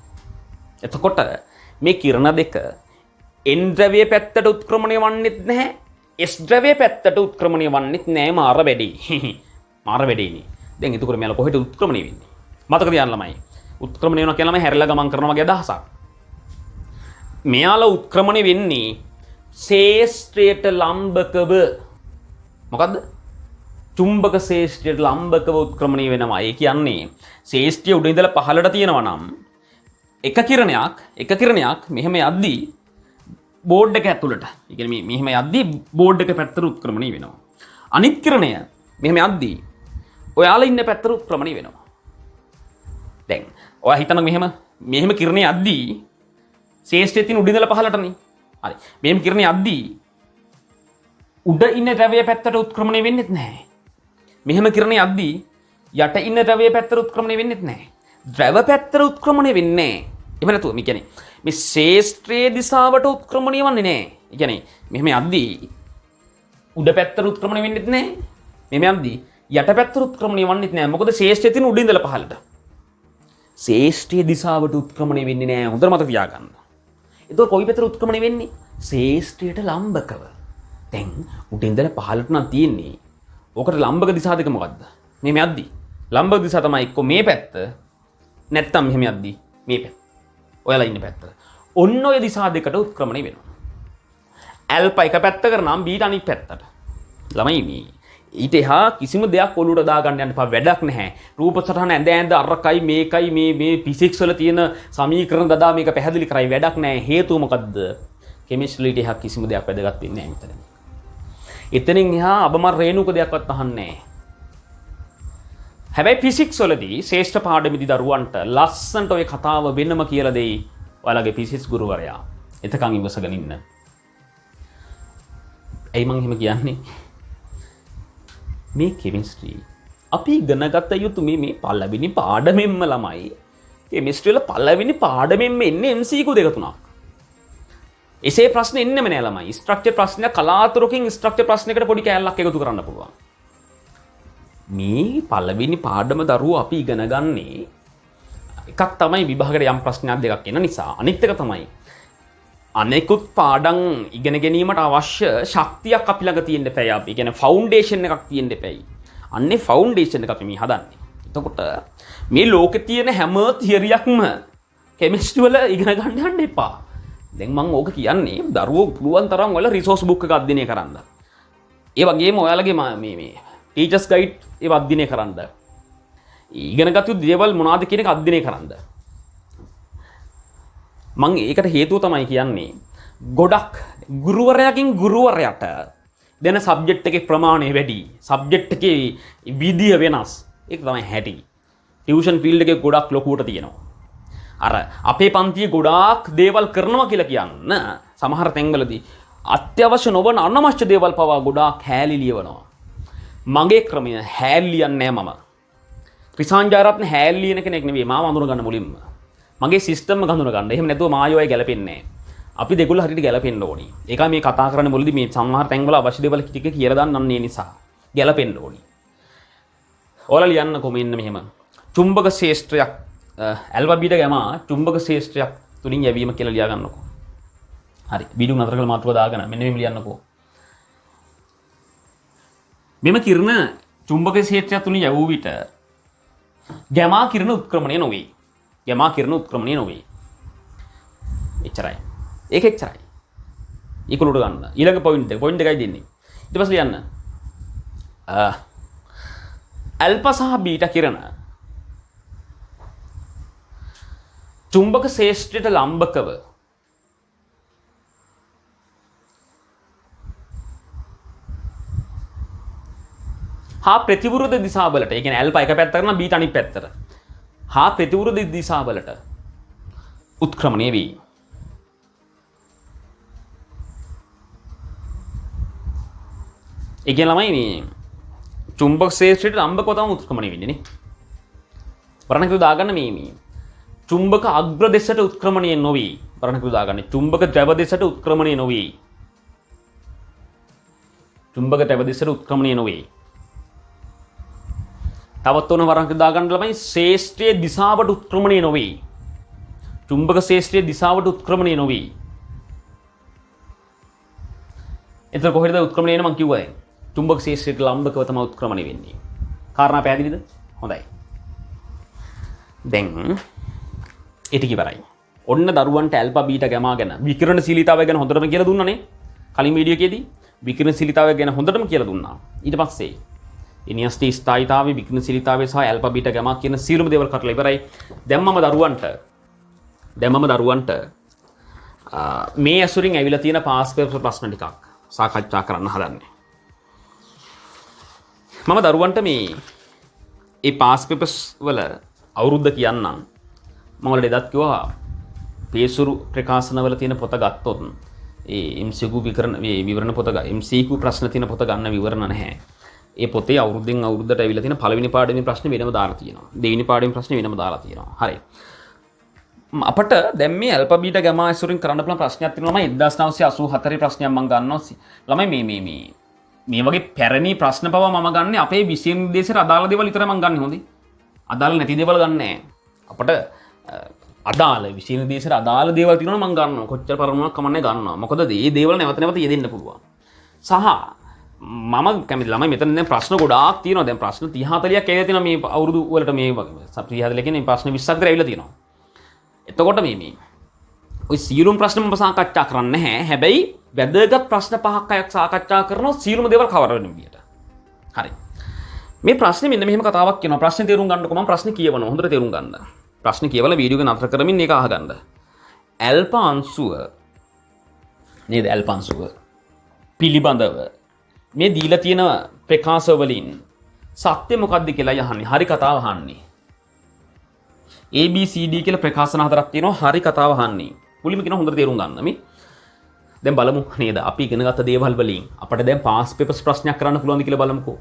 එතකොට මේ කිරණ දෙක N ද්‍රවයේ පැත්තට උත්ක්‍රමණය වන්නෙත් නැහැ. S ද්‍රවයේ පැත්තට උත්ක්‍රමණය වන්නෙත් නැහැ. මාර වැඩි. මාර වැඩිනේ. දැන් එතකොට මෙයාලා කොහෙට උත්ක්‍රමණය වෙන්නේ? මතක තියාගන්න ළමයි. උත්ක්‍රමණය වෙනවා කියලා ළමයි හැරිලා ගමන් කරනවා වගේ අදහසක්. මෙයාලා උත්ක්‍රමණය වෙන්නේ ශේෂ්ත්‍රයට ලම්බකව. මොකද්ද? චුම්බක ශේෂ්ත්‍රයට ලම්බකව උත්ක්‍රමණය වෙනවා. ඒ කියන්නේ ශේෂ්ත්‍රය උඩ ඉඳලා පහළට තියෙනවා නම් එක කිරණයක් මෙහෙම යද්දී බෝඩ් එක ඇතුළට, ඒ කියන්නේ මෙහෙම යද්දී බෝඩ් එක පැත්තට උත්ක්‍රමණය වෙනවා. අනිත් කිරණය මෙහෙම යද්දී ඔයාලා ඉන්න පැත්තට උත්ක්‍රමණය වෙනවා. දැන් ඔයා හිතන්න මෙහෙම කිරණය යද්දී ශේෂ්ත්‍රය තියෙන උඩ ඉඳලා පහළටනේ. හරි. මෙහෙම කිරණය යද්දී උඩ ඉන්න ද්‍රවය පැත්තට උත්ක්‍රමණය වෙන්නේත් නැහැ. මෙහෙම කිරණය යද්දී යට ඉන්න ද්‍රවය පැත්තට උත්ක්‍රමණය වෙන්නේත් නැහැ. ද්‍රව පැත්තට උත්ක්‍රමණය වෙන්නේ නැහැ. එහෙම නැතුව මේ කියන්නේ මේ ශේෂ්ත්‍රයේ දිශාවට උත්ක්‍රමණය වෙන්නේ නැහැ. ඒ කියන්නේ මෙහෙම යද්දී උඩ පැත්තට උත්ක්‍රමණය වෙන්නේත් නැහැ. මෙහෙම යද්දී යට පැත්තට උත්ක්‍රමණය වෙන්නේත් නැහැ. මොකද ශේෂ්ත්‍රය තියෙන උඩ ඉඳලා පහළට. ශේෂ්ත්‍රයේ දිශාවට උත්ක්‍රමණය වෙන්නේ නැහැ. හොඳට මතක තියාගන්න. එතකොට කොයි පැත්තට උත්ක්‍රමණය වෙන්නේ? ශේෂ්ත්‍රයට ලම්බකව. දැන් උඩ ඉඳලා පහළට නම් තියෙන්නේ. ඕකට ලම්බක දිශා දෙක මොකද්ද? මෙහෙම යද්දී ලම්බක දිශා තමයි එක්ක මේ පැත්ත නැත්තම් මෙහෙම යද්දී මේ පැත්ත. ඔයාලා ඉන්න පැත්ත. ඔන්න ඔය දිශා දෙකට උත්ක්‍රමණය වෙනවා. ඇල්ෆා එක පැත්තකට නම් බීටා අනිත් පැත්තට. ළමයි මේ ඊට එහා කිසිම දෙයක් ඔලුවට දාගන්න යන්න එපා. වැඩක් නැහැ. රූප සටහන ඇඳ අරකයි මේකයි මේ ෆිසික්ස් වල තියෙන සමීකරණ දදා මේක පැහැදිලි කරයි. වැඩක් නැහැ. හේතුව මොකද්ද? කෙමිස්ට්‍රියට එහා කිසිම දෙයක් වැදගත් වෙන්නේ නැහැ මෙතන. එතනින් එහා අබමර රේණුක දෙයක්වත් අහන්නේ නැහැ. හැබැයි ෆිසික්ස් වලදී ශ්‍රේෂ්ඨ පාඩමේදී දරුවන්ට ලස්සනට ඔය කතාව වෙනම කියලා දෙයි ඔයාලගේ ෆිසික්ස් ගුරුවරයා. එතකන් ඉවසගෙන ඉන්න. ඇයි මං එහෙම කියන්නේ? මේ කෙමිස්ට්‍රි අපි ඉගෙන ගත යුතු මේ පළවෙනි පාඩමෙන්ම ළමයි. කෙමිස්ට්‍රි වල පළවෙනි පාඩමෙන්ම එන්නේ MCQ දෙක තුනක්. එසේ ප්‍රශ්න එන්නෙම නෑ ළමයි. ස්ට්‍රක්චර් ප්‍රශ්නයක් කලාතුරකින් ස්ට්‍රක්චර් ප්‍රශ්නයකට පොඩි කෑල්ලක් එකතු කරන්න පුළුවන්. මේ පළවෙනි පාඩම දරුවෝ අපි ඉගෙන ගන්නේ එකක් තමයි විභාගයට යම් ප්‍රශ්නයක් දෙකක් එන නිසා. අනිත් එක තමයි අනෙකුත් පාඩම් ඉගෙන ගැනීමට අවශ්‍ය ශක්තියක් අපි ළඟ තියෙන්න එපයි. අපි කියන්නේ ෆවුන්ඩේෂන් එකක් තියෙන්න එපයි. අන්නේ ෆවුන්ඩේෂන් එක අපි මේ හදන්නේ. එතකොට මේ ලෝකේ තියෙන හැම තියරියක්ම කෙමිස්ට්‍රි වල ඉගෙන ගන්න යන්න එපා. දැන් මම ඕක කියන්නේ දරුවෝ පුළුවන් තරම් ඔයාලා රිසෝස් බුක් එක අධ්‍යයනය කරන්න. ඒ වගේම ඔයාලගේ මේ ටීචර්ස් ගයිඩ් ඒව අධ්‍යයනය කරන්න. ඉගෙනගත්තු දේවල් මොනවද කියන එක අධ්‍යයනය කරන්න. මම ඒකට හේතුව තමයි කියන්නේ ගොඩක් ගුරුවරයාගෙන් ගුරුවරයාට දෙන සබ්ජෙක්ට් එකේ ප්‍රමාණය වැඩි. සබ්ජෙක්ට් එකේ විදිය වෙනස්. ඒක තමයි හැටි. ටියුෂන් ෆීල්ඩ් එකේ ගොඩක් ලොකුවට තියෙනවා. අර අපේ පන්තියේ ගොඩාක් දේවල් කරනවා කියලා කියන්න සමහර තැන්වලදී අත්‍යවශ්‍ය නොවන අනවශ්‍ය දේවල් පවා ගොඩාක් හැලී ලියවනවා. මගේ ක්‍රමය හැලී ලියන්නේ නැහැ මම. ක්‍රිසාන්ජාරත්න හැලී ලියන කෙනෙක් නෙවෙයි. මාව අඳුන ගන්න මුලින්ම. මගේ සිස්ටම් එක හඳුන ගන්න. එහෙම නැතුව මායෝයි ගැලපෙන්නේ නැහැ. අපි දෙගොල්ලෝ හරියට ගැලපෙන්න ඕනි. ඒකයි මේ කතා කරන්න මුලදී මේ සමහර තැන්වල අවශ්‍ය දේවල් ටික කියලා දාන්න ඒ නිසා ගැලපෙන්න ඕනි. ඔයාලා ලියන්න කොමෙන්න මෙහෙම. චුම්බක ශේෂ්ත්‍රයක් ඇල්ෆා බීටා ගාමා චුම්බක ශේෂ්ත්‍රයක් තුලින් යැවීම කියලා ලියා ගන්නකෝ. හරි. වීඩියෝ නතර කරලා මාතෘකාව දාගෙන මෙන්න මෙහෙම ලියන්නකෝ. මෙම කිරණ චුම්බක ශේෂ්ත්‍රය තුලින් යවූ විට ගාමා කිරණ උත්ක්‍රමණය නොවේ. ගාමා කිරණ උත්ක්‍රමණය නොවේ. එච්චරයි. ඒක එච්චරයි. ඊකුලුට ගන්න. ඊළඟ පොයින්ට් එකයි දෙන්නේ. ඊට පස්සේ ලියන්න. ඇල්ෆා සහ බීටා කිරණ චුම්බක ශේෂ්ත්‍රයට ලම්බකව හා ප්‍රතිවිරුද්ධ දිශාවලට, ඒ කියන්නේ ඇල්ෆා එක පැත්තකට නම් බීටා අනිත් පැත්තට හා ප්‍රතිවිරුද්ධ දිශාවලට උත්ක්‍රමණය වේ. ඒ කියන්නේ ළමයි මේ චුම්බක ශේෂ්ත්‍රයට ලම්බකව තමයි උත්ක්‍රමණය වෙන්නේ නේ. වරණක දාගන්න මේ චුම්බක අග්‍ර දෙසට උත්ක්‍රමණය නොවේ. වරණක දාගන්න චුම්බක ද්‍රව දෙසට උත්ක්‍රමණය නොවේ. චුම්බක ද්‍රව දෙසට උත්ක්‍රමණය නොවේ. තවත් ඕන වරක් දාගන්න ළමයි ශේෂ්ත්‍රයේ දිශාවට උත්ක්‍රමණය නොවේ. චුම්බක ශේෂ්ත්‍රයේ දිශාවට උත්ක්‍රමණය නොවේ. එතකොට කොහෙද උත්ක්‍රමණය වෙන්නේ මම කිව්වා දැන්. චුම්බක ශේෂ්ත්‍රයට ලම්බකව තමයි උත්ක්‍රමණය වෙන්නේ. කාරණා පැහැදිලිද? හොඳයි. දැන් ඒ ටික ඉවරයි. ඔන්න දරුවන්ට ඇල්ෆා බීටා ගැමා ගැන විකිරණශීලීතාවය ගැන හොඳටම කියලා දුන්නානේ. කලින් වීඩියෝ එකේදී විකිරණශීලීතාවය ගැන හොඳටම කියලා දුන්නා. ඊට පස්සේ ඉනියස්ටි ස්ථායීතාවය විකිරණශීලීතාවය සහ ඇල්ෆා බීටා ගැමා කියන සියලුම දේවල් කරලා ඉවරයි. දැන් මම දරුවන්ට මේ ඇසුරින් ඇවිල්ලා තියෙන පාස් පේපර් ප්‍රශ්න ටිකක් සාකච්ඡා කරන්න හදන්නේ. මම දරුවන්ට මේ පාස් පේපර්ස් වල අවුරුද්ද කියන්නම්. මම වල දෙදත් කිව්වා පේසුරු ප්‍රකාශනවල තියෙන පොත ගත්තොත් ඒ MCQ විවරණ පොත MCQ ප්‍රශ්න තියෙන පොත ගන්න විවරණ නැහැ. ඒ පොතේ අවුරුද්දෙන් අවුරුද්දට ඇවිල්ලා තියෙන පළවෙනි පාඩමේ ප්‍රශ්න වෙනම දාලා තියෙනවා. දෙවෙනි පාඩමේ ප්‍රශ්න වෙනම දාලා තියෙනවා. හරි. අපට දැන් මේ ඇල්ෆා බීටා ගැමා ඇසුරින් කරන්න පුළුවන් ප්‍රශ්නයක් තියෙනවා. ළමයි 1984 ප්‍රශ්නයක් මම ගන්නවා. ළමයි මේ වගේ පැරණි ප්‍රශ්න පවා මම ගන්න අපේ විෂය නිර්දේශයට අදාළ දේවල් විතරයි මම ගන්න හොඳේ. අදාළ නැති දේවල් ගන්න නැහැ. අපට අදාළ විෂය නිර්දේශයට අදාළ දේවල් තියෙනවා මම ගන්නවා. කොච්චර පරමුණක් කමන්නේ ගන්නවා. මොකද මේ දේවල් නැවත නැවත යෙදෙන්න පුළුවන්. සහ මම කැමති ළමයි මෙතන දැන් ප්‍රශ්න ගොඩාක් තියෙනවා. දැන් ප්‍රශ්න 30 40ක් ඇවිල්ලා තියෙනවා මේ අවුරුදු වලට මේ වගේ. 30 40 කියන්නේ ප්‍රශ්න 20ක් විතර ඇවිල්ලා තියෙනවා. එතකොට මේ ඔය සියලුම ප්‍රශ්න මම සාකච්ඡා කරන්නේ නැහැ. හැබැයි වැදගත් ප්‍රශ්න 5ක් 6ක් සාකච්ඡා කරනවා සියලුම දේවල් කවර වෙන විදියට. හරි. මේ ප්‍රශ්නේ මෙන්න මෙහෙම කතාවක් කියනවා. ප්‍රශ්නේ තේරුම් ගන්නකො මම ප්‍රශ්නේ කියවනවා. හොඳට තේරුම් ගන්න. ප්‍රශ්නේ කියවලා වීඩියෝ එක නතර කරමින් මේක අහගන්න. ඇල්ෆා අංශුව නේද? ඇල්ෆා අංශුව පිළිබඳව මේ දීලා තියෙන ප්‍රකාශ වලින් සත්‍ය මොකක්ද කියලා යහන්නේ. හරි කතාව අහන්නේ. ABCD කියලා ප්‍රකාශන හතරක් තියෙනවා. හරි කතාව අහන්නේ. මුලින්ම කියන හොඳට තේරුම් ගන්න මේ. දැන් බලමු නේද? අපි ඉගෙන ගත්ත දේවල් වලින් අපිට දැන් පාස් පේපර්ස් ප්‍රශ්නයක් කරන්න පුළුවන්ද කියලා බලමුකෝ.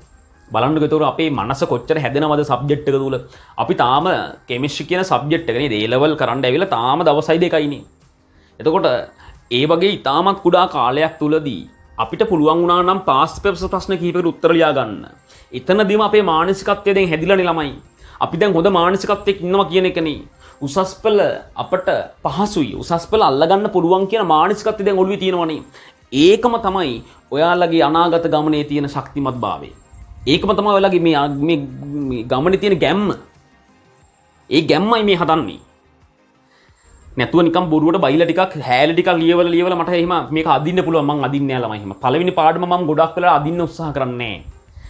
බලන්නකෝ ඒතකොට අපේ මනස කොච්චර හැදෙනවද සබ්ජෙක්ට් එක තුල. අපි තාම කෙමිස්ට්‍රි කියන සබ්ජෙක්ට් එක නේද A level කරන්න ඇවිල්ලා තාම දවසයි දෙකයිනේ. එතකොට ඒ වගේ ඉතාමත් කුඩා කාලයක් තුලදී අපිට පුළුවන් වුණා නම් පාස් පේපර්ස් ප්‍රශ්න කිහිපයකට උත්තර ලියා ගන්න. එතනදීම අපේ මානසිකත්වය දැන් හැදිලානේ ළමයි. අපි දැන් හොඳ මානසිකත්වයක ඉන්නවා කියන එකනේ. උසස් පෙළ අපට පහසුයි. උසස් පෙළ අල්ලගන්න පුළුවන් කියන මානසිකත්වය දැන් ඔළුවේ තියෙනවනේ. ඒකම තමයි ඔයාලගේ අනාගත ගමනේ තියෙන ශක්තිමත් භාවය. ඒකම තමයි ඔයාලගේ මේ ගමනේ තියෙන ගැම්ම. ඒ ගැම්මයි මේ හදන්නේ. නැතුව නිකන් බොරුවට බයිලා ටිකක් හැල ටිකක් ලියවලා මට එහෙම මේක අදින්න පුළුවන්. මං අදින්නේ නැහැ ළමයි එහෙම. පළවෙනි පාඩම මම ගොඩක් වෙලා අදින්න උත්සාහ කරන්නේ නැහැ.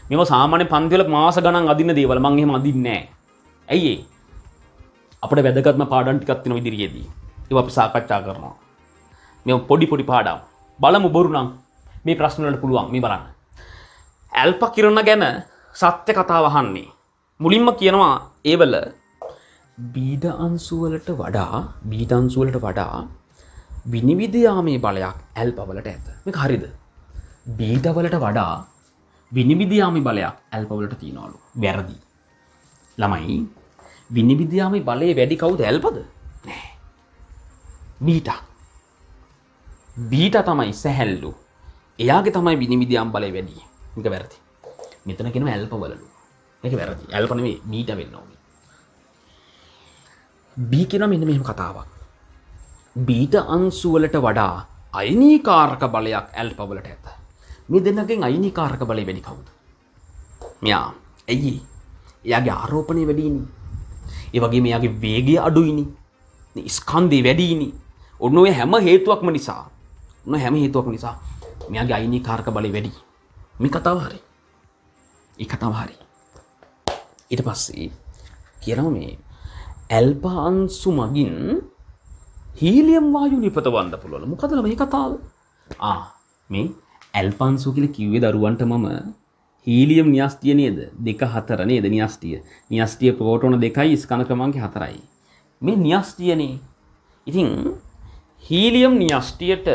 මේව සාමාන්‍ය පන්ති වල මාස ගණන් අදින්න දේවල් මං එහෙම අදින්නේ නැහැ. ඇයි ඒ? අපිට වැදගත්ම පාඩම් ටිකක් තියෙන ඉදිරියේදී. ඒවා අපි සාකච්ඡා කරනවා. මේ පොඩි පාඩම්. බලමු බොරු නම් මේ ප්‍රශ්න වලට පුළුවන් මේ බලන්න. ඇල්ෆා කිරණ ගැන සත්‍ය කතාව අහන්නේ. මුලින්ම කියනවා ඒවල බීටා අංශු වලට වඩා විනිවිද යාමේ බලයක් ඇල්ෆා වලට ඇත. මේක හරිද? බීටා වලට වඩා විනිවිද යාමේ බලයක් ඇල්ෆා වලට තියනවලු. වැරදි. ළමයි විනිවිද යාමේ බලය වැඩි කවුද? ඇල්ෆාද? නෑ. බීටා තමයි සැහැල්ලු. එයාගේ තමයි විනිවිද යාම බලය වැඩි. මේක වැරදි. මෙතන කියනවා ඇල්ෆා වලලු. මේක වැරදි. ඇල්ෆා නෙමෙයි බීටා වෙන්න ඕනේ. බී කියනවා මෙන්න මෙහෙම කතාවක්. බීටා අංශු වලට වඩා අයනීකාරක බලයක් ඇල්ෆා වලට ඇත. මේ දෙන්නගෙන් අයනීකාරක බලය වැඩි කවුද? මෙයා. ඇයි? එයාගේ ආරෝපණය වැඩියිනේ. ඒ වගේම එයාගේ වේගය අඩුයිනේ. ස්කන්ධය වැඩියිනේ. ඔන්න ඔය හැම හේතුවක්ම නිසා මෙයාගේ අයනීකාරක බලය වැඩි. මේ කතාව හරි. ඒ කතාව හරි. ඊට පස්සේ කියනවා මේ ඇල්ෆා අංශු මගින් හීලියම් වායු නිපදවන්න පුළුවන්. මොකද මේ කතාව? මේ ඇල්ෆා අංශු කියලා කිව්වේ දරුවන්ට මම හීලියම් න්‍යෂ්ටිය නේද? 2 4 නේද න්‍යෂ්ටිය. න්‍යෂ්ටිය ප්‍රෝටෝන 2යි ස්කන්ධ ක්‍රමාංක 4යි. මේ න්‍යෂ්ටියනේ. ඉතින් හීලියම් න්‍යෂ්ටියට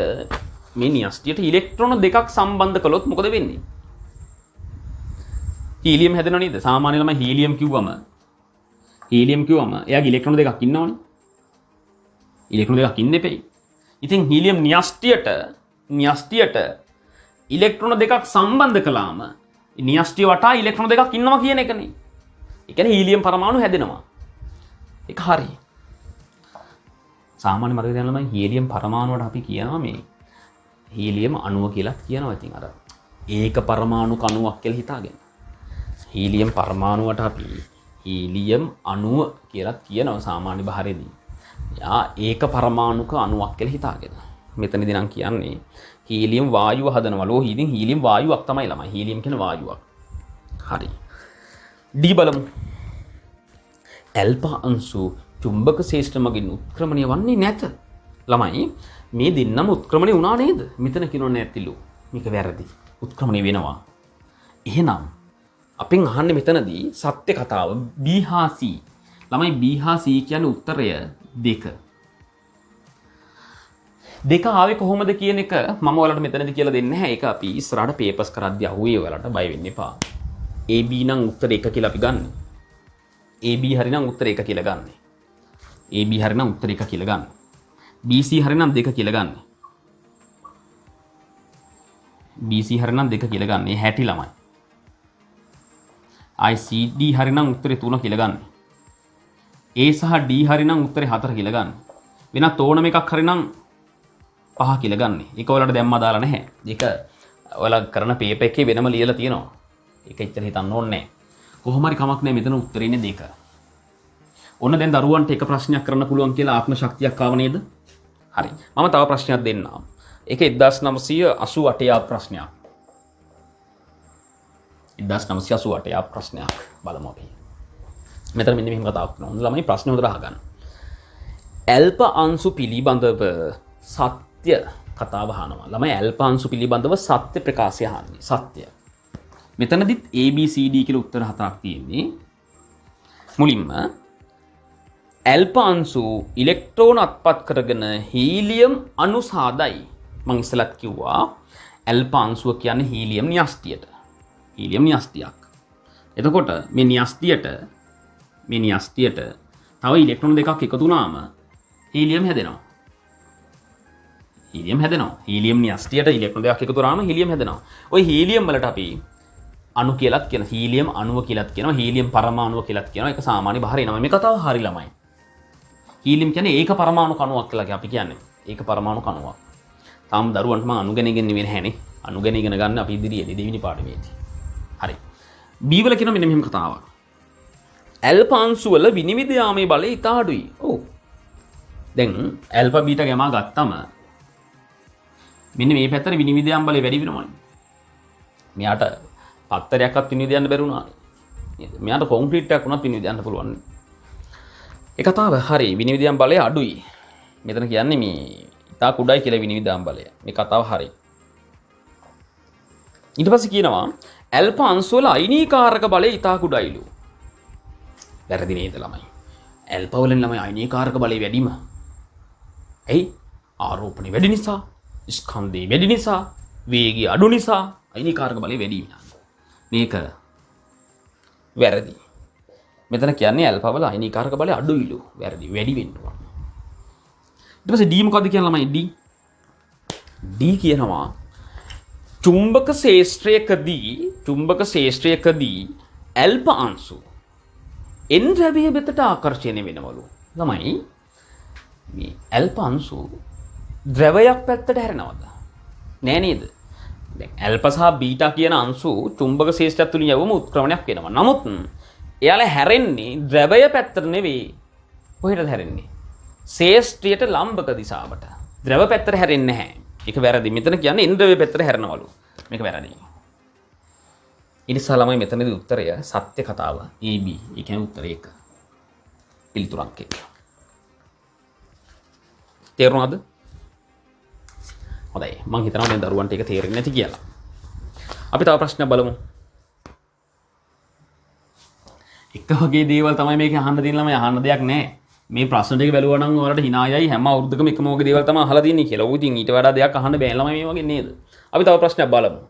ඉලෙක්ට්‍රෝන 2ක් සම්බන්ධ කළොත් මොකද වෙන්නේ? හීලියම් හැදෙනව නේද? සාමාන්‍ය ළමයි හීලියම් කිව්වම එයාගේ ඉලෙක්ට්‍රෝන 2ක් ඉන්නවනේ. ඉලෙක්ට්‍රෝන 2ක් ඉන්න එපෙයි. ඉතින් හීලියම් න්‍යෂ්ටියට ඉලෙක්ට්‍රෝන 2ක් සම්බන්ධ කළාම න්‍යෂ්ටිය වටා ඉලෙක්ට්‍රෝන 2ක් ඉන්නවා කියන එකනේ. ඒ කියන්නේ හීලියම් පරමාණු හැදෙනවා. ඒක හරි. සාමාන්‍ය මතක තියාගන්න ළමයි හීලියම් පරමාණුවට අපි කියනවා මේ හීලියම් අණුව කියලා කියනවා. ඉතින් අර ඒක පරමාණු කණුවක් කියලා හිතාගෙන. හීලියම් පරමාණුවට අපි හීලියම් අණුව කියලා කියනවා සාමාන්‍ය භාෂාවේදී. යා ඒක පරමාණුක අණුවක් කියලා හිතාගෙන. මෙතනදී නම් කියන්නේ හීලියම් වායුව හදනවා. ලෝහීදින් හීලියම් වායුවක් තමයි ළමයි. හීලියම් කියන වායුවක්. හරි. ඩී බලමු. ඇල්ෆා අංශු චුම්බක ශේෂ්ත්‍ර මගින් උත්ක්‍රමණය වන්නේ නැත. ළමයි මේ දෙන්නම උත්ක්‍රමණය වුණා නේද? මෙතන කියනෝ නැතිලු. මේක වැරදි. උත්ක්‍රමණය වෙනවා. එහෙනම් අපෙන් අහන්නේ මෙතනදී සත්‍ය කතාව B හා C. ළමයි B හා C කියන්නේ උත්තරය 2. දෙක ආවේ කොහොමද කියන එක මම ඔයාලට මෙතනදී කියලා දෙන්නේ නැහැ. ඒක අපි ඉස්සරහට පේපර්ස් කරද්දී අහුවේ ඔයාලට බය වෙන්න එපා. AB නම් උත්තර 1 කියලා අපි ගන්න. AB හරි නම් උත්තර 1 කියලා ගන්න. AB හරි නම් උත්තර 1 කියලා ගන්න. BC හරි නම් 2 කියලා ගන්න. BC හරි නම් 2 කියලා ගන්න. ඒ 60 ළමයි. ICD හරි නම් උත්තරේ 3 කියලා ගන්න. A සහ D හරි නම් උත්තරේ 4 කියලා ගන්න. වෙනත් ඕනම එකක් හරි නම් 5 කියලා ගන්න. ඒක ඔයාලට දැම්මා දාලා නැහැ. ඒක ඔයාලා කරන පේපර් එකේ වෙනම ලියලා තියෙනවා. ඒක එච්චර හිතන්න ඕනේ නැහැ. කොහොම හරි කමක් නැහැ මෙතන උත්තරේ ඉන්නේ 2. ඔන්න දැන් දරුවන්ට එක ප්‍රශ්නයක් කරන්න පුළුවන් කියලා ආත්ම ශක්තියක් ආව නේද? හරි. මම තව ප්‍රශ්නයක් දෙන්නම්. ඒක 1988 ප්‍රශ්නයක්. 1988 ප්‍රශ්නයක් බලමු අපි. මෙතන මෙන්න මෙහෙම කතාවක් කරනවා. ළමයි ප්‍රශ්න හොඳට අහගන්න. ඇල්ෆා අංශු පිළිබඳව සත්‍ය කතාව අහනවා. ළමයි ඇල්ෆා අංශු පිළිබඳව සත්‍ය ප්‍රකාශය අහන්නේ. සත්‍ය. මෙතනදිත් A B C D කියලා උත්තර 4ක් තියෙන්නේ. මුලින්ම ඇල්ෆා අංශු ඉලෙක්ට්‍රෝන අත්පත් කරගෙන හීලියම් අණු සාදයි. මම ඉස්සලත් කිව්වා ඇල්ෆා අංශුව කියන්නේ හීලියම් න්‍යෂ්ටියට. හීලියම් න්‍යෂ්ටියක්. එතකොට මේ න්‍යෂ්ටියට තව ඉලෙක්ට්‍රෝන දෙකක් එකතු වුණාම හීලියම් හැදෙනවා. හීලියම් න්‍යෂ්ටියට ඉලෙක්ට්‍රෝන දෙකක් එකතු වුණාම හීලියම් හැදෙනවා. ওই හීලියම් වලට අපි අණු කියලාත් කියන හීලියම් අණුව කියලාත් කියනවා. හීලියම් පරමාණුව කියලාත් කියනවා. ඒක සාමාන්‍ය භාෂාවේ නම. මේ කතාව හරි ළමයි. හීලියම් කියන්නේ ඒක පරමාණු කණුවක් කියලා අපි කියන්නේ. ඒක පරමාණු කණුවක්. තාම දරුවන්ට මම අණු ගැන ඉගෙන නෙවෙයි නැහැනේ. අණු ගැන ඉගෙන ගන්න අපි ඉදිරියේදී දෙවෙනි පාඩමේදී. හරි. B වල කියන මෙන්න මෙහෙම කතාවක්. ඇල්ෆා අංශු වල විනිවිද යාමේ බලය ඉතා අඩුයි. ඔව්. දැන් ඇල්ෆා බීටා ගාමා ගත්තම මෙන්න මේ පැත්තට විනිවිද යාම බලය වැඩි වෙනවනේ. මෙයාට පත්තරයක්වත් විනිවිද යන්න බැරි වුණා. නේද? මෙයාට කොන්ක්‍රීට් එකක් වුණත් විනිවිද යන්න පුළුවන්. ඒ කතාව හරි. විනිවිද යාම බලය අඩුයි. මෙතන කියන්නේ මේ ඉතා කුඩායි කියලා විනිවිද යාම බලය. මේ කතාව හරි. ඊට පස්සේ කියනවා ඇල්ෆා අංශු වල අයිනීකාරක බලය ඉතා කුඩායිලු. වැරදි නේද ළමයි? ඇල්ෆා වලින් ළමයි අයිනීකාරක බලය වැඩිම. ඇයි? ආරෝපණය වැඩි නිසා, ස්කන්ධය වැඩි නිසා, වේගය අඩු නිසා අයිනීකාරක බලය වැඩි වෙනවා. මේක වැරදි. මෙතන කියන්නේ ඇල්ෆා වල අයිනීකාරක බලය අඩුයිලු. වැරදි. වැඩි වෙන්න ඕන. ඊට පස්සේ D මොකද්ද කියන ළමයි? D කියනවා චුම්බක ශේෂ්ත්‍රයකදී ඇල්ෆා අංශු එන් ද්‍රව්‍ය වෙතට ආකර්ෂණය වෙනවලු. ළමයි මේ ඇල්ෆා අංශු ද්‍රවයක් පැත්තට හැරෙනවද? නෑ නේද? දැන් ඇල්ෆා සහ බීටා කියන අංශු චුම්බක ශේෂ්ත්‍රය තුලින් යවම උත්ක්‍රමණයක් වෙනවා. නමුත් එයාලා හැරෙන්නේ ද්‍රවය පැත්තට නෙවෙයි. කොහෙටද හැරෙන්නේ? ශේෂ්ත්‍රයට ලම්බක දිශාවට. ද්‍රව පැත්තට හැරෙන්නේ නැහැ. ඒක වැරදි. මෙතන කියන්නේ ඉන්ද්‍රව්‍ය පැත්තට හැරෙනවලු. මේක වැරදි. ඊට පස්සේ ළමයි මෙතනදී උත්තරය සත්‍ය කතාව AB. ඒ කියන්නේ උත්තරය 1. පිළිතුරක් 1. තේරුණාද? හොඳයි. මම හිතනවා දැන් දරුවන්ට ඒක තේරෙන්නේ නැති කියලා. අපි තව ප්‍රශ්නයක් බලමු. එක වගේ දේවල් තමයි මේකේ අහන්න තියෙන ළමයි අහන්න දෙයක් නැහැ. මේ ප්‍රශ්න ටික බැලුවා නම් ඔයාලට hina යයි හැම අවුරුද්දකම එකම වගේ දේවල් තමයි අහලා තියෙන්නේ කියලා. ඔය ඉතින් ඊට වඩා දෙයක් අහන්න බෑ ළමයි මේ වගේ නේද? අපි තව ප්‍රශ්නයක් බලමු.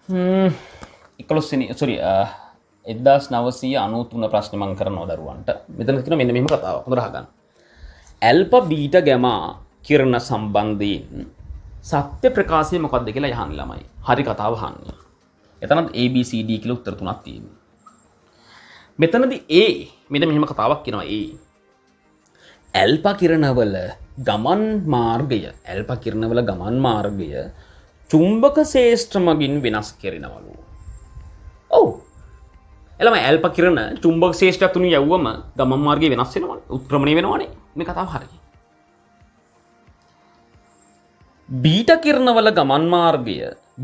1993 ප්‍රශ්න මම කරනවා දරුවන්ට. මෙතන තියෙන මෙන්න මෙහෙම කතාවක්. හොඳට අහගන්න. ඇල්ෆා බීටා ගාමා කිරණ සම්බන්ධයෙන් සත්‍ය ප්‍රකාශය මොකක්ද කියලා යහන්න ළමයි. හරි කතාව අහන්න. එතනත් A B C D කියලා උත්තර තුනක් තියෙනවා. මෙතනදී ඒ මෙන්න මෙහෙම කතාවක් කියනවා ඒ ඇල්පා කිරණවල ගමන් මාර්ගය ඇල්පා කිරණවල ගමන් මාර්ගය චුම්බක ශේෂ්ත්‍ර මගින් වෙනස් කරනවලු. ඔව්. එළම ඇල්පා කිරණ චුම්බක ශේෂ්ත්‍රය තුන යවුවම ගමන් මාර්ගය වෙනස් වෙනවනේ. උත්ක්‍රමණය වෙනවනේ. මේ කතාව හරියි. බීටා කිරණවල ගමන් මාර්ගය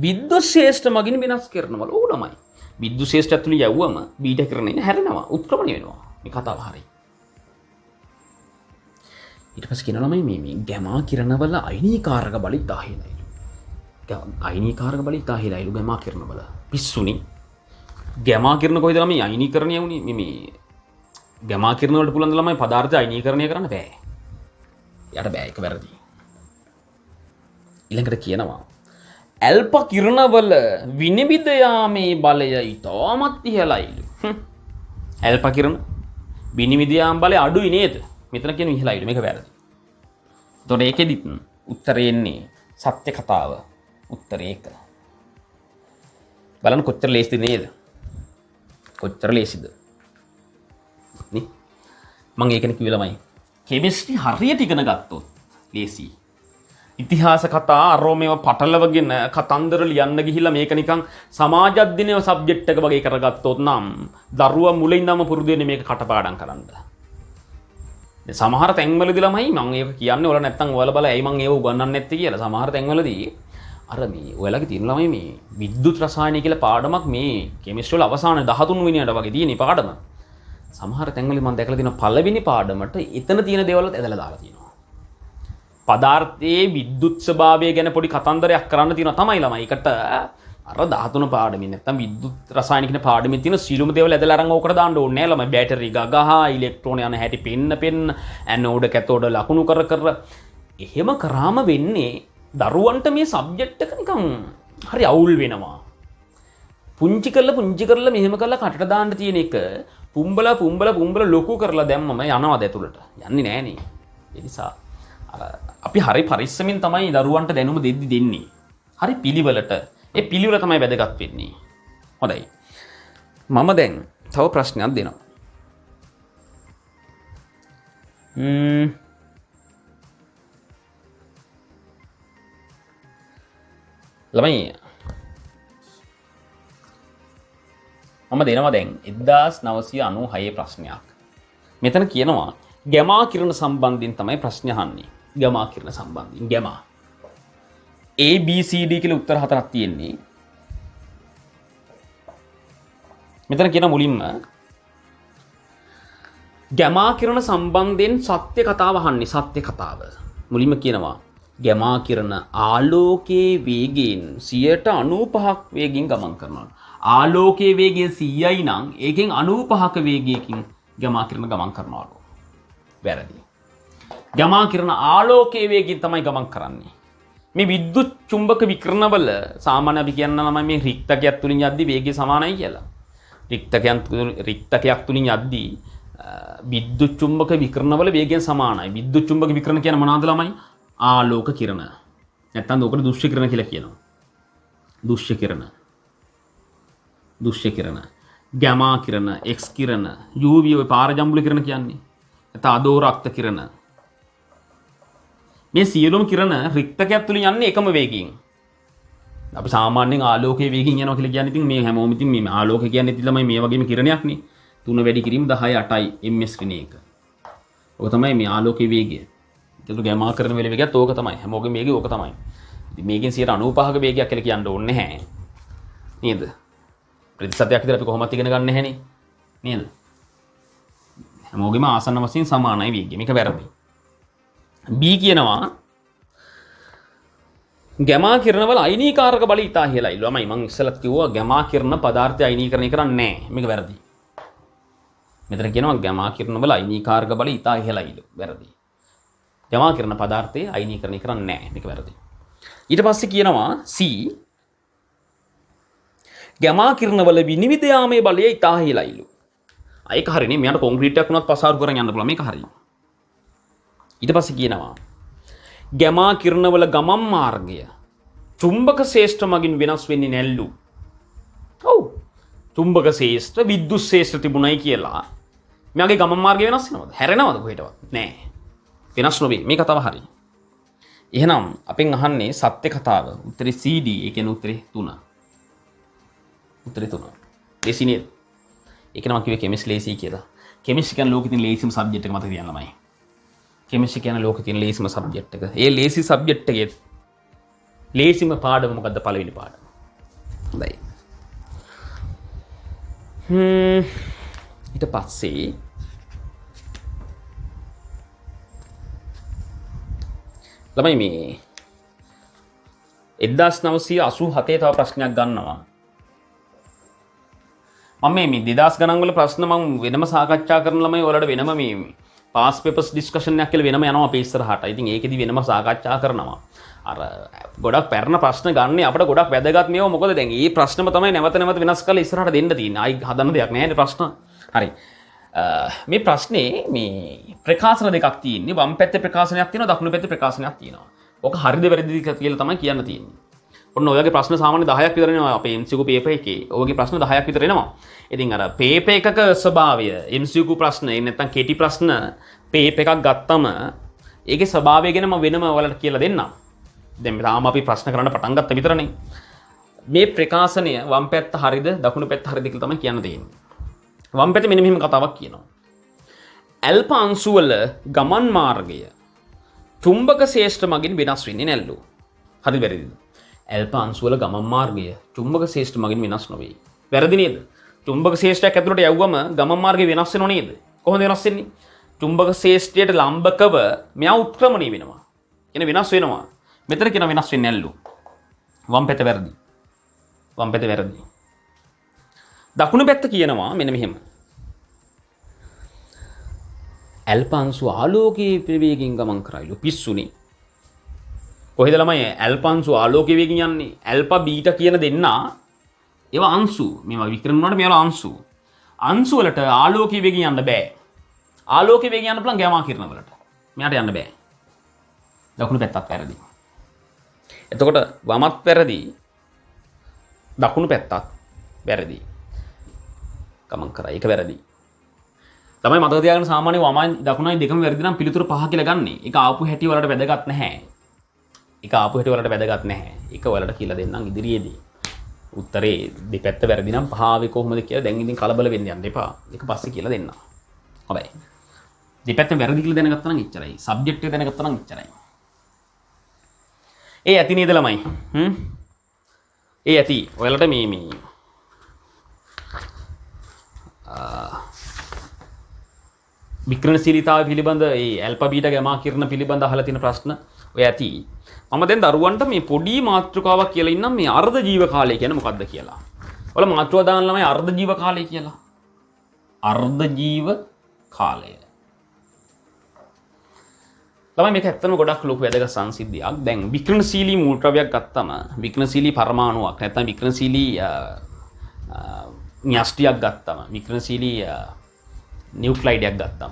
විද්‍යුත් ශේෂ්ත්‍ර මගින් වෙනස් කරනවලු. ඕ ළමයි. විද්‍යුත් ශේෂ්ත්‍රය තුන යවුවම බීටා කිරණය හැරෙනවා. උත්ක්‍රමණය වෙනවා. මේ කතාව හරියි. ඊට පස්සේ කියනවා ළමයි මේ ගැමා කිරණවල අයිනීකාරක බලය ඉතාහිලයි. අයිනීකාරක බලය ඉතාහිලයිලු ගැමා කිරණවල. පිස්සුනි. ගැමා කිරණ කොයිද ළමයි අයිනීකරණය වුනේ මේ ගැමා කිරණ වලට පුළුවන් ළමයි පදාර්ථ අයිනීකරණය කරන්න බෑ. යට බෑ ඒක වැරදි. ඊළඟට කියනවා ඇල්පා කිරණවල විනිවිද යාමේ බලය ඉතාමත් ඉහළයිලු. ඇල්පා කිරණ විනිවිද යාම බලය අඩුයි නේද? මෙතන කියන ඉහළයිලු. මේක වැරදි. එතකොට ඒකෙදිත් උත්තරේ එන්නේ සත්‍ය කතාව. උත්තරේ ඒක. බලන්න කොච්චර ලේසිද නේද? කොච්චර ලේසිද? නේ? මම ඒකනේ කිව්වේ ළමයි. කෙමිස්ට්‍රි හරියට ඉගෙන ගත්තොත් ලේසි. ඉතිහාස කතා අරෝමේව පටලවගෙන කතන්දර ලියන්න ගිහිල්ලා මේක නිකන් සමාජ අධ්‍යයනයේ සබ්ජෙක්ට් එක වගේ කරගත්තොත් නම් දරුවා මුලින් ඉඳන්ම පුරුදු වෙන්නේ මේක කටපාඩම් කරන්න. සමහර තැන්වලදී ළමයි මම ඒක කියන්නේ ඔයාලා නැත්තම් ඔයාලා බලලා ඇයි මම ඒව උගන්වන්නේ නැත්තේ කියලා. සමහර තැන්වලදී අර මේ ඔයාලගේ තියෙන ළමයි මේ විද්‍යුත් රසායනය කියලා පාඩමක් මේ කෙමිස්ට්‍රි වල අවසාන 13 වෙනියට වගේ තියෙන පාඩම. සමහර තැන්වලදී මම දැකලා තියෙනවා පළවෙනි පාඩමට එතන තියෙන දේවල්වත් ඇදලා දාලා තියෙනවා. පදාර්ථයේ විද්‍යුත් ස්වභාවය ගැන පොඩි කතන්දරයක් කරන්න තියෙනවා තමයි ළමයි. ඒකට අර 13 පාඩමින් නැත්තම් විද්‍යුත් රසායනික කියන පාඩමේ තියෙන සියලුම දේවල් ඇදලා අරන් ඕකට දාන්න ඕනේ නෑ ළමයි. බැටරි ගගහ ඉලෙක්ට්‍රෝන යන හැටි පෙන්න ඇනෝඩ කැතෝඩ ලකුණු කර එහෙම කරාම වෙන්නේ දරුවන්ට මේ සබ්ජෙක්ට් එක නිකන් හරි අවුල් වෙනවා. පුංචි කරලා මෙහෙම කරලා කටට දාන්න තියෙන එක පුම්බලා ලොකු කරලා දැම්මම යනවාද ඇතුළට? යන්නේ නෑනේ. ඒ නිසා අපි හරි පරිස්සමින් තමයි දරුවන්ට දැනුම දෙන්නේ. හරි පිළිවෙලට. ඒ පිළිවෙල තමයි වැදගත් වෙන්නේ. හොඳයි. මම දැන් තව ප්‍රශ්නයක් දෙනවා. ළමයි මම දෙනවා දැන් 1996 ප්‍රශ්නයක්. මෙතන කියනවා ගැමා කිරණ සම්බන්ධයෙන් තමයි ප්‍රශ්න අහන්නේ. ගැමා කිරණ සම්බන්ධයෙන් ගැමා A B C D කියලා උත්තර හතරක් තියෙන්නේ. මෙතන කියන මුලින්ම ගැමා කිරණ සම්බන්ධයෙන් සත්‍ය කතාව අහන්නේ. සත්‍ය කතාව. මුලින්ම කියනවා ගැමා කිරණ ආලෝකයේ වේගයෙන් 95ක් වේගයෙන් ගමන් කරනවා. ආලෝකයේ වේගය 100යි නම් ඒකෙන් 95ක වේගයකින් ගැමා කිරණ ගමන් කරනවලු. වැරදි. ගැමා කිරණ ආලෝකයේ වේගයෙන් තමයි ගමන් කරන්නේ. මේ විද්‍යුත් චුම්බක විකිරණවල සාමාන්‍ය අපි කියන්න නම් මේ රික්තකයක් තුලින් යද්දි වේගය සමානයි කියලා. රික්තකයක් තුලින් යද්දි විද්‍යුත් චුම්බක විකිරණවල වේගයෙන් සමානයි. විද්‍යුත් චුම්බක විකිරණ කියන්නේ මොනවද ළමයි? ආලෝක කිරණ. නැත්තම් උකට දෘශ්‍ය කිරණ කියලා කියනවා. දෘශ්‍ය කිරණ. දෘශ්‍ය කිරණ. ගැමා කිරණ, එක්ස් කිරණ, UV ඔය පාරජම්බුල කිරණ කියන්නේ. නැත්නම් අදෝරක්ත කිරණ. මේ සියලුම කිරණ රික්තකයක් තුලින් යන්නේ එකම වේගයෙන්. අපි සාමාන්‍යයෙන් ආලෝකයේ වේගයෙන් යනවා කියලා කියන්නේ ඉතින් මේ හැමෝම ඉතින් මේ ආලෝකය කියන්නේ ඉතින් ළමයි මේ වගේම කිරණයක් නේ. 3 වැඩි කිරීම 10 8යි ms ක්‍රණ එක. ඔක තමයි මේ ආලෝකයේ වේගය. ඒක ගැමා කරන වෙලේ වේගයත් ඕක තමයි. හැමෝගෙම වේගය ඕක තමයි. ඉතින් මේකෙන් 95ක වේගයක් කියලා කියන්න ඕනේ නැහැ. නේද? ප්‍රතිශතයක් විතර අපි කොහොමද ඉගෙන ගන්න නැහැ නේද? හැමෝගෙම ආසන්න වශයෙන් සමානයි වේගය. මේක වැරදි. B කියනවා ගැමා කිරණවල අයිනීකාරක බලය ඉතා ඉහළයි. ළමයි මම ඉස්සෙල්ලත් කිව්වා ගැමා කිරණ පදාර්ථය අයිනීකරණය කරන්නේ නැහැ. මේක වැරදි. මෙතන කියනවා ගැමා කිරණවල අයිනීකාරක බලය ඉතා ඉහළයිලු. වැරදි. ගැමා කිරණ පදාර්ථය අයිනීකරණය කරන්නේ නැහැ. මේක වැරදි. ඊට පස්සේ කියනවා C ගැමා කිරණවල විනිවිද යාමේ බලය ඉතා ඉහළයිලු. ඒක හරිනේ. මෙයාට කොන්ක්‍රීට් එකක් උනත් පසාරු කරන් යන්න පුළුවන්. මේක හරියි. ඊට පස්සේ කියනවා ගැමා කිරණවල ගමන් මාර්ගය චුම්බක ශේෂ්ත්‍ර මගින් වෙනස් වෙන්නේ නැල්ලු. ඔව්. චුම්බක ශේෂ්ත්‍ර විද්‍යුත් ශේෂ්ත්‍ර තිබුණයි කියලා මෙයාගේ ගමන් මාර්ගය වෙනස් වෙනවද? හැරෙනවද කොහෙටවත්? නෑ. වෙනස් නොවේ. මේ කතාව හරි. එහෙනම් අපෙන් අහන්නේ සත්‍ය කතාව. උත්තරේ CD. ඒ කියන්නේ උත්තරේ 3. උත්තරේ 3. ලේසි නේද? ඒක නම් කිව්වේ කෙමිස්ට්‍රි ලේසි කියලා. කෙමිස්ට්‍රි කියන්නේ ලෝකෙ තියෙන ලේසිම සබ්ජෙක්ට් එක මතක තියන්න ළමයි. කෙමිස්ට්‍රි කියන්නේ ලෝකෙ තියෙන ලේසිම සබ්ජෙක්ට් එක. ඒ ලේසි සබ්ජෙක්ට් එකේ ලේසිම පාඩම මොකද්ද? පළවෙනි පාඩම. හොඳයි. ඊට පස්සේ ළමයි මේ 1987 තව ප්‍රශ්නයක් ගන්නවා. මම මේ 2000 ගණන් වල ප්‍රශ්න මම වෙනම සාකච්ඡා කරන ළමයි වලට වෙනම මේ පාස් පේපර්ස් ඩිස්කෂන් එකක් කියලා වෙනම යනවා අපේ ඉස්සරහට. ඉතින් ඒකෙදි වෙනම සාකච්ඡා කරනවා. අර ගොඩක් පැරණ ප්‍රශ්න ගන්න අපිට ගොඩක් වැදගත් මේවා. මොකද දැන් මේ ප්‍රශ්නම තමයි නැවත නැවත වෙනස් කරලා ඉස්සරහට දෙන්න තියෙන්නේ. ආයි හදන්න දෙයක් නැහැ නේ ප්‍රශ්න. හරි. මේ ප්‍රශ්නේ මේ ප්‍රකාශන දෙකක් තියෙන්නේ. වම් පැත්තේ ප්‍රකාශනයක් තියෙනවා, දකුණු පැත්තේ ප්‍රකාශනයක් තියෙනවා. ඔක හරිද වැරදිද කියලා තමයි කියන්න තියෙන්නේ. ඔන්න ඔයගේ ප්‍රශ්න සාමාන්‍ය 10ක් විතර එනවා අපේ MCQ පේපර් එකේ. ඔයගේ ප්‍රශ්න 10ක් විතර එනවා. ඉතින් අර පේපර් එකක ස්වභාවය MCQ ප්‍රශ්න එහෙම නැත්නම් කෙටි ප්‍රශ්න පේපර් එකක් ගත්තම ඒකේ ස්වභාවය ගැන මම වෙනම ඔයාලට කියලා දෙන්නම්. දැන් තාම අපි ප්‍රශ්න කරන්න පටන් ගත්ත විතරනේ. මේ ප්‍රකාශනය වම් පැත්ත හරිද දකුණු පැත්ත හරිද කියලා තමයි කියන්න තියෙන්නේ. වම් පැත්තේ මෙන්න මෙහෙම කතාවක් කියනවා. ඇල්ප අංශු වල ගමන් මාර්ගය චුම්බක ශේෂ්ත්‍ර මගින් වෙනස් වෙන්නේ නැල්ලු. හරිද වැරදිද? ඇල්ප අංශු වල ගමන් මාර්ගය චුම්බක ශේෂ්ත්‍ර මගින් වෙනස් නොවේ. වැරදි නේද? චුම්බක ශේෂ්ත්‍රයක් ඇතුළට යවුවම ගමන් මාර්ගය වෙනස් වෙනව නේද? කොහොමද වෙනස් වෙන්නේ? චුම්බක ශේෂ්ත්‍රයට ලම්බකව මෙයා උත්ක්‍රමණය වෙනවා. එන වෙනස් වෙනවා. මෙතන කියන වෙනස් වෙන්නේ නැල්ලු. වම් පැත්ත වැරදි. වම් පැත්ත වැරදි. දකුණු පැත්ත කියනවා මෙන්න මෙහෙම. ඇල්ප අංශු ආලෝකයේ ප්‍රවේගයෙන් ගමන් කරයිලු පිස්සුනේ. කොහෙද ළමයි ඇල්ප අංශු ආලෝකයේ වේගයෙන් යන්නේ? ඇල්පා බීටා කියන දෙන්නා ඒවා අංශු. මේවා විකරණ වුණාට මේවා අංශු. අංශු වලට ආලෝකයේ වේගයෙන් යන්න බෑ. ආලෝකයේ වේගයෙන් යන්න පුළුවන් ගාමා කිරණ වලට. මෙයාට යන්න බෑ. දකුණු පැත්තත් වැරදි. එතකොට වමත් වැරදි. දකුණු පැත්තත් වැරදි. ගමන් කරා. ඒක වැරදි. තමයි මතක තියාගන්න සාමාන්‍ය වමයි දකුණයි දෙකම වැරදි නම් පිළිතුරු 5 කියලා ගන්නෙ. ඒක ආපු හැටි වලට වැදගත් නැහැ. ඒක ආපු හැටි වලට වැදගත් නැහැ. ඒක ඔයාලට කියලා දෙන්නම් ඉදිරියේදී. උත්තරේ දෙපැත්ත වැරදි නම් පහ ආවේ කොහොමද කියලා දැන් ඉතින් කලබල වෙන්න යන්න එපා. ඒක පස්සේ කියලා දෙන්නම්. හොඳයි. දෙපැත්ත වැරදි කියලා දැනගත්තා නම් එච්චරයි. සබ්ජෙක්ට් එක දැනගත්තා නම් එච්චරයි. ඒ ඇති නේද ළමයි? ඒ ඇති. ඔයාලට මේ වික්‍රමශීලීතාවය පිළිබඳ ඒ ඇල්ෆා බීටා ගාමා කිරණ පිළිබඳ අහලා තියෙන ප්‍රශ්න ඔය ඇති. මම දැන් දරුවන්ට මේ පොඩි මාතෘකාවක් කියලා ඉන්නම් මේ අර්ධ ජීව කාලය කියන්නේ මොකක්ද කියලා. ඔයාලා මාතෘකාව දාන්න ළමයි අර්ධ ජීව කාලය කියලා. අර්ධ ජීව කාලය. ළමයි මේක ඇත්තටම ගොඩක් ලොකු වැදගත් සංසිද්ධියක්. දැන් වික්‍රමශීලී මූලද්‍රව්‍යයක් ගත්තම වික්‍රමශීලී පරමාණුවක් නැත්නම් වික්‍රමශීලී න්‍යෂ්ටියක් ගත්තම වික්‍රමශීලී නියුක්ලයිඩයක් ගත්තම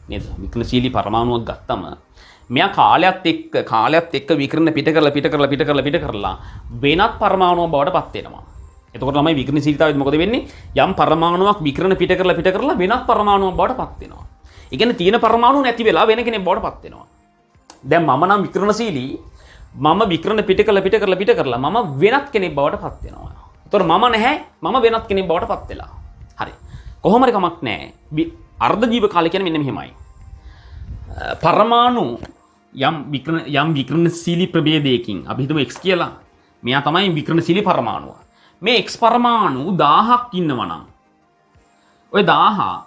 නේද? වික්‍රමශීලී පරමාණුවක් ගත්තම මෙයා කාලයත් එක්ක විකිරණ පිට කරලා වෙනත් පරමාණුවක් බවට පත් වෙනවා. එතකොට තමයි විකිරණශීලීතාවයත් මොකද වෙන්නේ? යම් පරමාණුවක් විකිරණ පිට කරලා වෙනත් පරමාණුවක් බවට පත් වෙනවා. ඒ කියන්නේ තියෙන පරමාණු නැති වෙලා වෙන කෙනෙක් බවට පත් වෙනවා. දැන් මම නම් විකිරණශීලී මම විකිරණ පිට කරලා මම වෙනත් කෙනෙක් බවට පත් වෙනවා. එතකොට මම නැහැ මම වෙනත් කෙනෙක් බවට පත් වෙලා. හරි. කොහොම හරි කමක් නැහැ. අර්ධ ජීව කාලය කියන්නේ මෙන්න මෙහෙමයි. පරමාණු යම් විකිරණශීලී ප්‍රභේදයකින් අපි හිතමු X කියලා. මෙයා තමයි විකිරණශීලී පරමාණුව. මේ X පරමාණු 1000ක් ඉන්නවා නම් ඔය 1000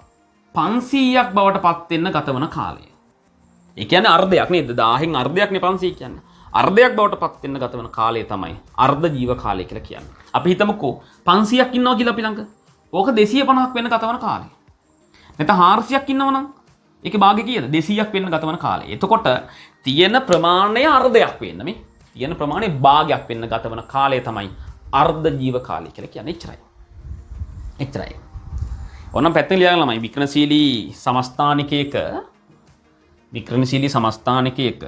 500ක් බවට පත් වෙන්න ගත වන කාලය. ඒ කියන්නේ අර්ධයක් නේද? 1000න් අර්ධයක් නේ 500 කියන්නේ. අර්ධයක් බවට පත් වෙන්න ගත වන කාලය තමයි අර්ධ ජීව කාලය කියලා කියන්නේ. අපි හිතමුකෝ 500ක් ඉන්නවා කියලා අපි ළඟ. ඕක 250ක් වෙන්න ගත වන කාලය. නැත්නම් 400ක් ඉන්නවා නම් ඒකේ භාගය කීයද? 200ක් වෙන්න ගත වන කාලය. එතකොට තියෙන ප්‍රමාණය අර්ධයක් වෙන්න මේ. තියෙන ප්‍රමාණය භාගයක් වෙන්න ගත වන කාලය තමයි අර්ධ ජීව කාලය කියලා කියන්නේ. එච්චරයි. එච්චරයි. ඕනම් පැත්තෙන් ලියගන්න ළමයි වික්‍රමශීලී සමස්ථානිකයක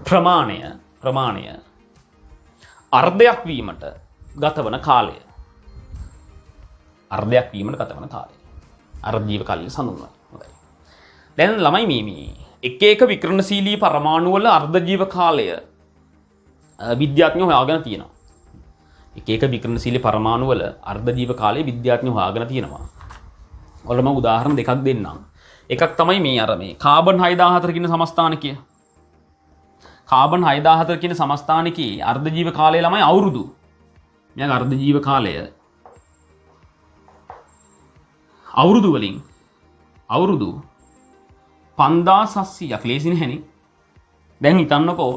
ප්‍රමාණය අර්ධයක් වීමට ගතවන කාලය. අර්ධයක් වීමට ගතවන කාලය. අර්ධ ජීව කාලය සඳහන්. හොඳයි. දැන් ළමයි මේ එක එක විකිරණශීලී පරමාණු වල අර්ධ ජීව කාලය විද්‍යාඥයෝ හොයාගෙන තියෙනවා. එක එක විකිරණශීලී පරමාණු වල අර්ධ ජීව කාලය විද්‍යාඥයෝ හොයාගෙන තියෙනවා. ඔයාලට මම උදාහරණ දෙකක් දෙන්නම්. එකක් තමයි මේ අර මේ කාබන් 6004 කියන සමස්ථානිකය. කාබන් 6004 කියන සමස්ථානිකයේ අර්ධ ජීව කාලය ළමයි අවුරුදු. මෙයාගේ අර්ධ ජීව කාලය අවුරුදු වලින් අවුරුදු 5700ක් ලේසි නැහැනේ. දැන් හිතන්නකෝ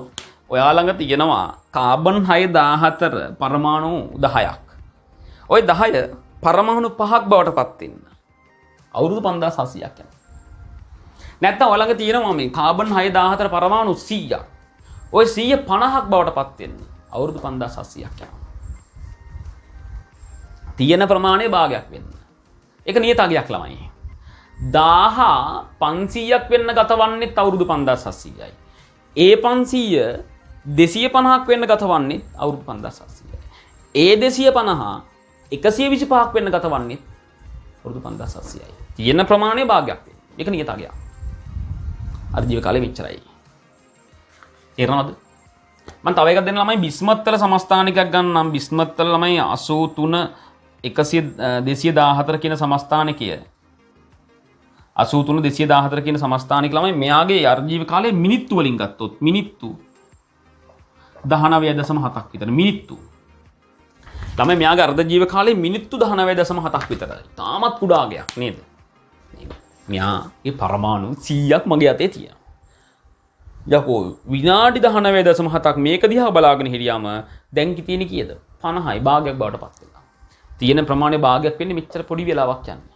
ඔයා ළඟ තියෙනවා කාබන් 6004 පරමාණු 10ක්. ওই 10 පරමාණු 5ක් බවට පත් වෙන්න අවුරුදු 5700ක් යනවා. නැත්තම් ඔයා ළඟ තියෙනවා මේ කාබන් 6004 පරමාණු 100ක්. ওই 100 50ක් බවට පත් වෙන්න අවුරුදු 5700ක් යනවා. තියෙන ප්‍රමාණය භාගයක් වෙන්න. ඒක නියතගයක් ළමයි. 10500ක් වෙන්න ගතවන්නේ අවුරුදු 5700යි. ඒ 500 250ක් වෙන්න ගතවන්නේ අවුරුදු 5700යි. ඒ 250 125ක් වෙන්න ගතවන්නේ අවුරුදු 5700යි. තියෙන ප්‍රමාණය භාගයක් වෙන්න. ඒක නියතගයක්. අර ජීව කාලෙ මෙච්චරයි. තේරෙනවද? මම තව එකක් දෙන්න ළමයි බිස්මත් වල සමස්ථානිකයක් ගන්නම්. බිස්මත් වල ළමයි 83 214 කියන සමස්ථානිකය 83 214 කියන සමස්ථානික ළමයි මෙයාගේ අර්ජීව කාලය මිනිත්තු වලින් ගත්තොත් මිනිත්තු 19.7ක් විතර මිනිත්තු. ළමයි මෙයාගේ අර්ධ ජීව කාලය මිනිත්තු 19.7ක් විතරයි. තාමත් කුඩාගයක් නේද? මෙයාගේ පරමාණු 100ක් මගේ අතේ තියෙනවා. යකෝ විනාඩි 19.7ක් මේක දිහා බලාගෙන හිටියාම දැන් තියෙන කීයද? 50යි භාගයක් බවට පත් වෙනවා. තියෙන ප්‍රමාණය භාගයක් වෙන්නේ මෙච්චර පොඩි වෙලාවක් යන්නේ.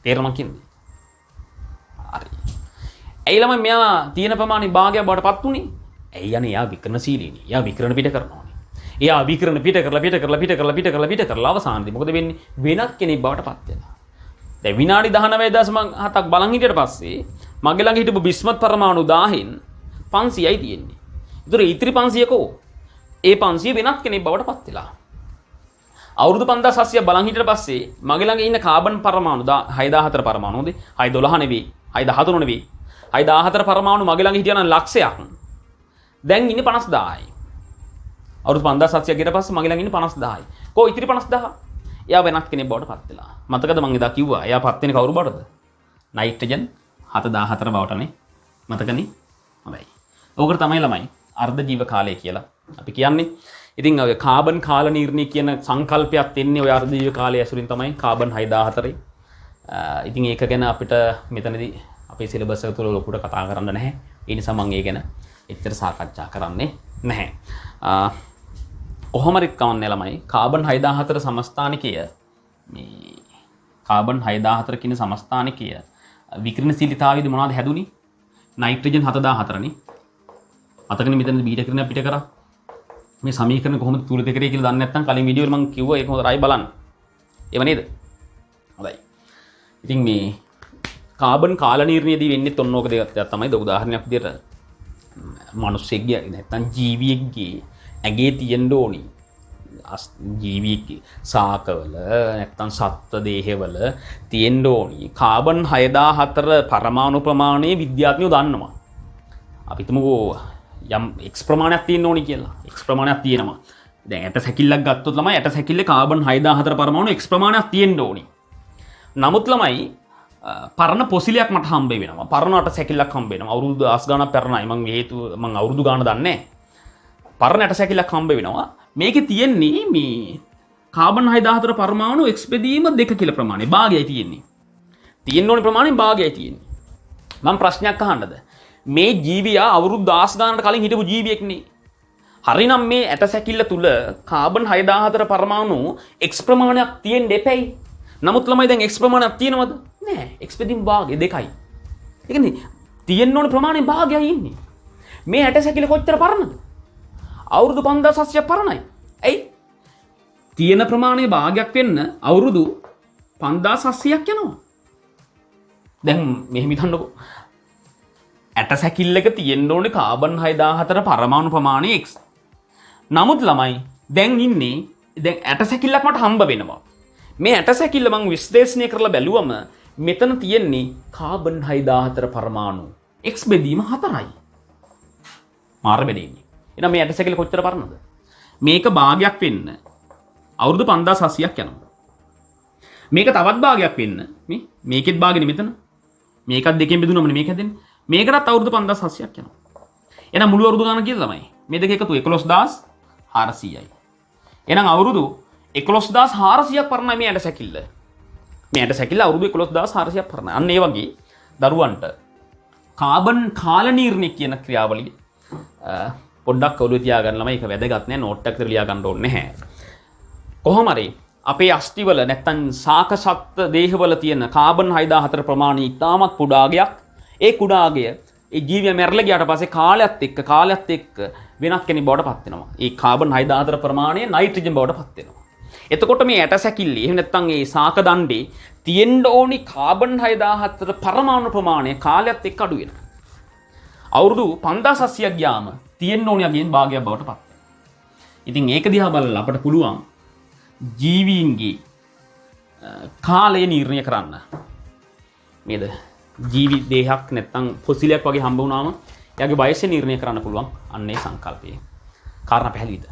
තේරෙනවද කියන්නේ? හරි. ඇයි ළමයි මෙයා තියෙන ප්‍රමාණය භාගයක් බවට පත් උනේ? ඇයි යන්නේ? එයා විකිරණශීලීනේ. එයා විකිරණ පිට කරනවානේ. එයා විකිරණ පිට කරලා අවසානයේදී මොකද වෙන්නේ? වෙනත් කෙනෙක් බවට පත් වෙනවා. දැන් විනාඩි 19.7ක් බලන් හිටියට පස්සේ මගේ ළඟ හිටපු බිස්මත් පරමාණු 1000න් 500යි තියෙන්නේ. ඒතර ඉතිරි 500කෝ ඒ 500 වෙනත් කෙනෙක් බවට පත් වෙලා. අවුරුදු 5700 බලන් හිටියට පස්සේ මගේ ළඟ ඉන්න කාබන් පරමාණු 6004 පරමාණු හොඳේ 612 නෙවෙයි 613 නෙවෙයි 614 පරමාණු මගේ ළඟ හිටියා නම් ලක්ෂයක්. දැන් ඉන්නේ 50000යි. අවුරුදු 5700 ගියට පස්සේ මගේ ළඟ ඉන්නේ 50000යි. කො ඉතිරි 50000? එයා වෙනත් කෙනෙක් බවට පත් වෙලා. මතකද මම එදා කිව්වා එයා පත් වෙන්නේ කවුරු බවටද? නයිට්‍රජන් 714 බවටනේ. මතකනේ? හොඳයි. ඕකට තමයි ළමයි අර්ධ ජීව කාලය කියලා අපි කියන්නේ. ඉතින් ඔය කාබන් කාල නිර්ණය කියන සංකල්පයක් එන්නේ ඔය අර්ධ ජීව කාලය ඇසුරින් තමයි කාබන් 6004. ඉතින් ඒක ගැන අපිට මෙතනදී අපේ සිලබස් එක තුල ලොකුට කතා කරන්න නැහැ. ඒ නිසා මම ඒ ගැන එච්චර සාකච්ඡා කරන්නේ නැහැ. කොහොම හරි කවන්නේ ළමයි කාබන් 6004 සමස්ථානිකය මේ කාබන් 6004 කියන සමස්ථානිකය විකිරණශීලීතාවයේදී මොනවද හැදුනේ? නයිට්‍රජන් 7004 නේ. අතකනේ මෙතන බීටා කිරණ පිට කරා. මේ සමීකරණ කොහොමද තුලිත කරේ කියලා දන්නේ නැත්නම් කලින් වීඩියෝ වල මම කිව්වා ඒක හොඳට ආයි බලන්න. ඒව නේද? හොඳයි. ඉතින් මේ කාබන් කාල නිර්ණයදී වෙන්නේ ඔන්නෝක දෙයක් තමයි. උදාහරණයක් විදියට මිනිස්සෙක්ගේ නැත්නම් ජීවියෙක්ගේ ඇගේ තියෙන්න ඕනි. ජීවියෙක්ගේ සාකවල නැත්නම් සත්ත්ව දේහවල තියෙන්න ඕනි කාබන් 6004 පරමාණු ප්‍රමාණය විද්‍යාඥයෝ දන්නවා. අපි හිතමුකෝ යම් x ප්‍රමාණයක් තියෙන්න ඕනි කියලා. x ප්‍රමාණයක් තියෙනවා. දැන් ඇට සැකිල්ලක් ගත්තොත් ළමයි ඇට සැකිල්ලේ කාබන් 6004 පරමාණු x ප්‍රමාණයක් තියෙන්න ඕනි. නමුත් ළමයි පරණ පොසිලයක් මට හම්බ වෙනවා. පරණ අට සැකිල්ලක් හම්බ වෙනවා. අවුරුදු 10 ගණක් පෙරණයි. මම අවුරුදු ගාන දන්නේ නැහැ. පරණ ඇට සැකිල්ලක් හම්බ වෙනවා. මේකේ තියෙන්නේ මේ කාබන් 6004 පරමාණු x බෙදීම 2 කියලා ප්‍රමාණය. භාගයයි තියෙන්නේ. තියෙන්න ඕනේ ප්‍රමාණයෙන් භාගයයි තියෙන්නේ. මම ප්‍රශ්නයක් අහන්නද? මේ ජීවියා අවුරුදු 10 ගානකට කලින් හිටපු ජීවියෙක්නේ. හරිනම් මේ ඇට සැකිල්ල තුල කාබන් 6004 පරමාණු x ප්‍රමාණයක් තියෙන්න එපැයි. නමුත් ළමයි දැන් x ප්‍රමාණයක් තියෙනවද? නෑ. x බෙදීම භාගය 2යි. ඒ කියන්නේ තියෙන්න ඕනේ ප්‍රමාණයෙන් භාගයයි ඉන්නේ. මේ ඇට සැකිල්ල කොච්චර පරණද? අවුරුදු 5700ක් පරණයි. ඇයි? තියෙන ප්‍රමාණයේ භාගයක් වෙන්න අවුරුදු 5700ක් යනවා. දැන් මෙහෙම හිතන්නකෝ. ඇට සැකිල්ලක තියෙන්න ඕනේ කාබන් 6004 පරමාණු ප්‍රමාණය x. නමුත් ළමයි දැන් ඉන්නේ දැන් ඇටසැකිල්ලක් මට හම්බ වෙනවා. මේ ඇටසැකිල්ල මං විශ්ලේෂණය කරලා බැලුවම මෙතන තියෙන්නේ කාබන් 614 පරමාණු. X බෙදීම 4යි. මාර බෙදෙන්නේ. එහෙනම් මේ ඇටසැකිල්ල කොච්චර පරණද? මේක භාගයක් වෙන්න අවුරුදු 5700ක් යනවා. මේක තවත් භාගයක් වෙන්න මේකෙත් භාගෙනේ මෙතන. මේකත් දෙකෙන් බෙදුනම මේක හැදෙන්නේ. මේකටත් අවුරුදු 5700ක් යනවා. එහෙනම් මුළු අවුරුදු ගාන කියලා තමයි. මේ දෙක එකතු 11400යි. එහෙනම් අවුරුදු 11400ක් පරණයි මේ ඇටසැකිල්ල. මේ ඇටසැකිල්ල අවුරුදු 11400ක් පරණයි. අන්න ඒ වගේ දරුවන්ට කාබන් කාලනීර්ණය කියන ක්‍රියාවලිය පොඩ්ඩක් ඔළුවේ තියාගන්න ළමයි. ඒක වැදගත් නෑ. නෝට් එකකට ලියා ගන්න ඕනේ නැහැ. කොහොම හරි අපේ අස්තිවල නැත්තම් සාකසත්ත්ව දේහවල තියෙන කාබන් 614 ප්‍රමාණය ඉතාමත් කුඩාගයක්. ඒ කුඩාගය ඒ ජීවිය මැරලා ගියාට පස්සේ කාලයත් එක්ක වෙනස් කෙනෙක් බවට පත් වෙනවා. ඒ කාබන් 614 ප්‍රමාණය නයිට්‍රජන් බවට පත් වෙනවා. එතකොට මේ ඇටසැකිල්ලේ එහෙම නැත්තම් ඒ සාක දණ්ඩේ තියෙන්න ඕනි කාබන් 614 පරමාණු ප්‍රමාණය කාලයත් එක්ක අඩු වෙනවා. අවුරුදු 5700ක් ගියාම තියෙන්න ඕනි යගෙන් භාගයක් බවට පත් වෙනවා. ඉතින් ඒක දිහා බලලා අපට පුළුවන් ජීවීන්ගේ කාලය නිර්ණය කරන්න. නේද? ජීවි දේහයක් නැත්තම් ෆොසිලයක් වගේ හම්බ වුණාම එයාගේ වයස නිර්ණය කරන්න පුළුවන් අන්නේ සංකල්පය. කාරණා පැහැදිලිද?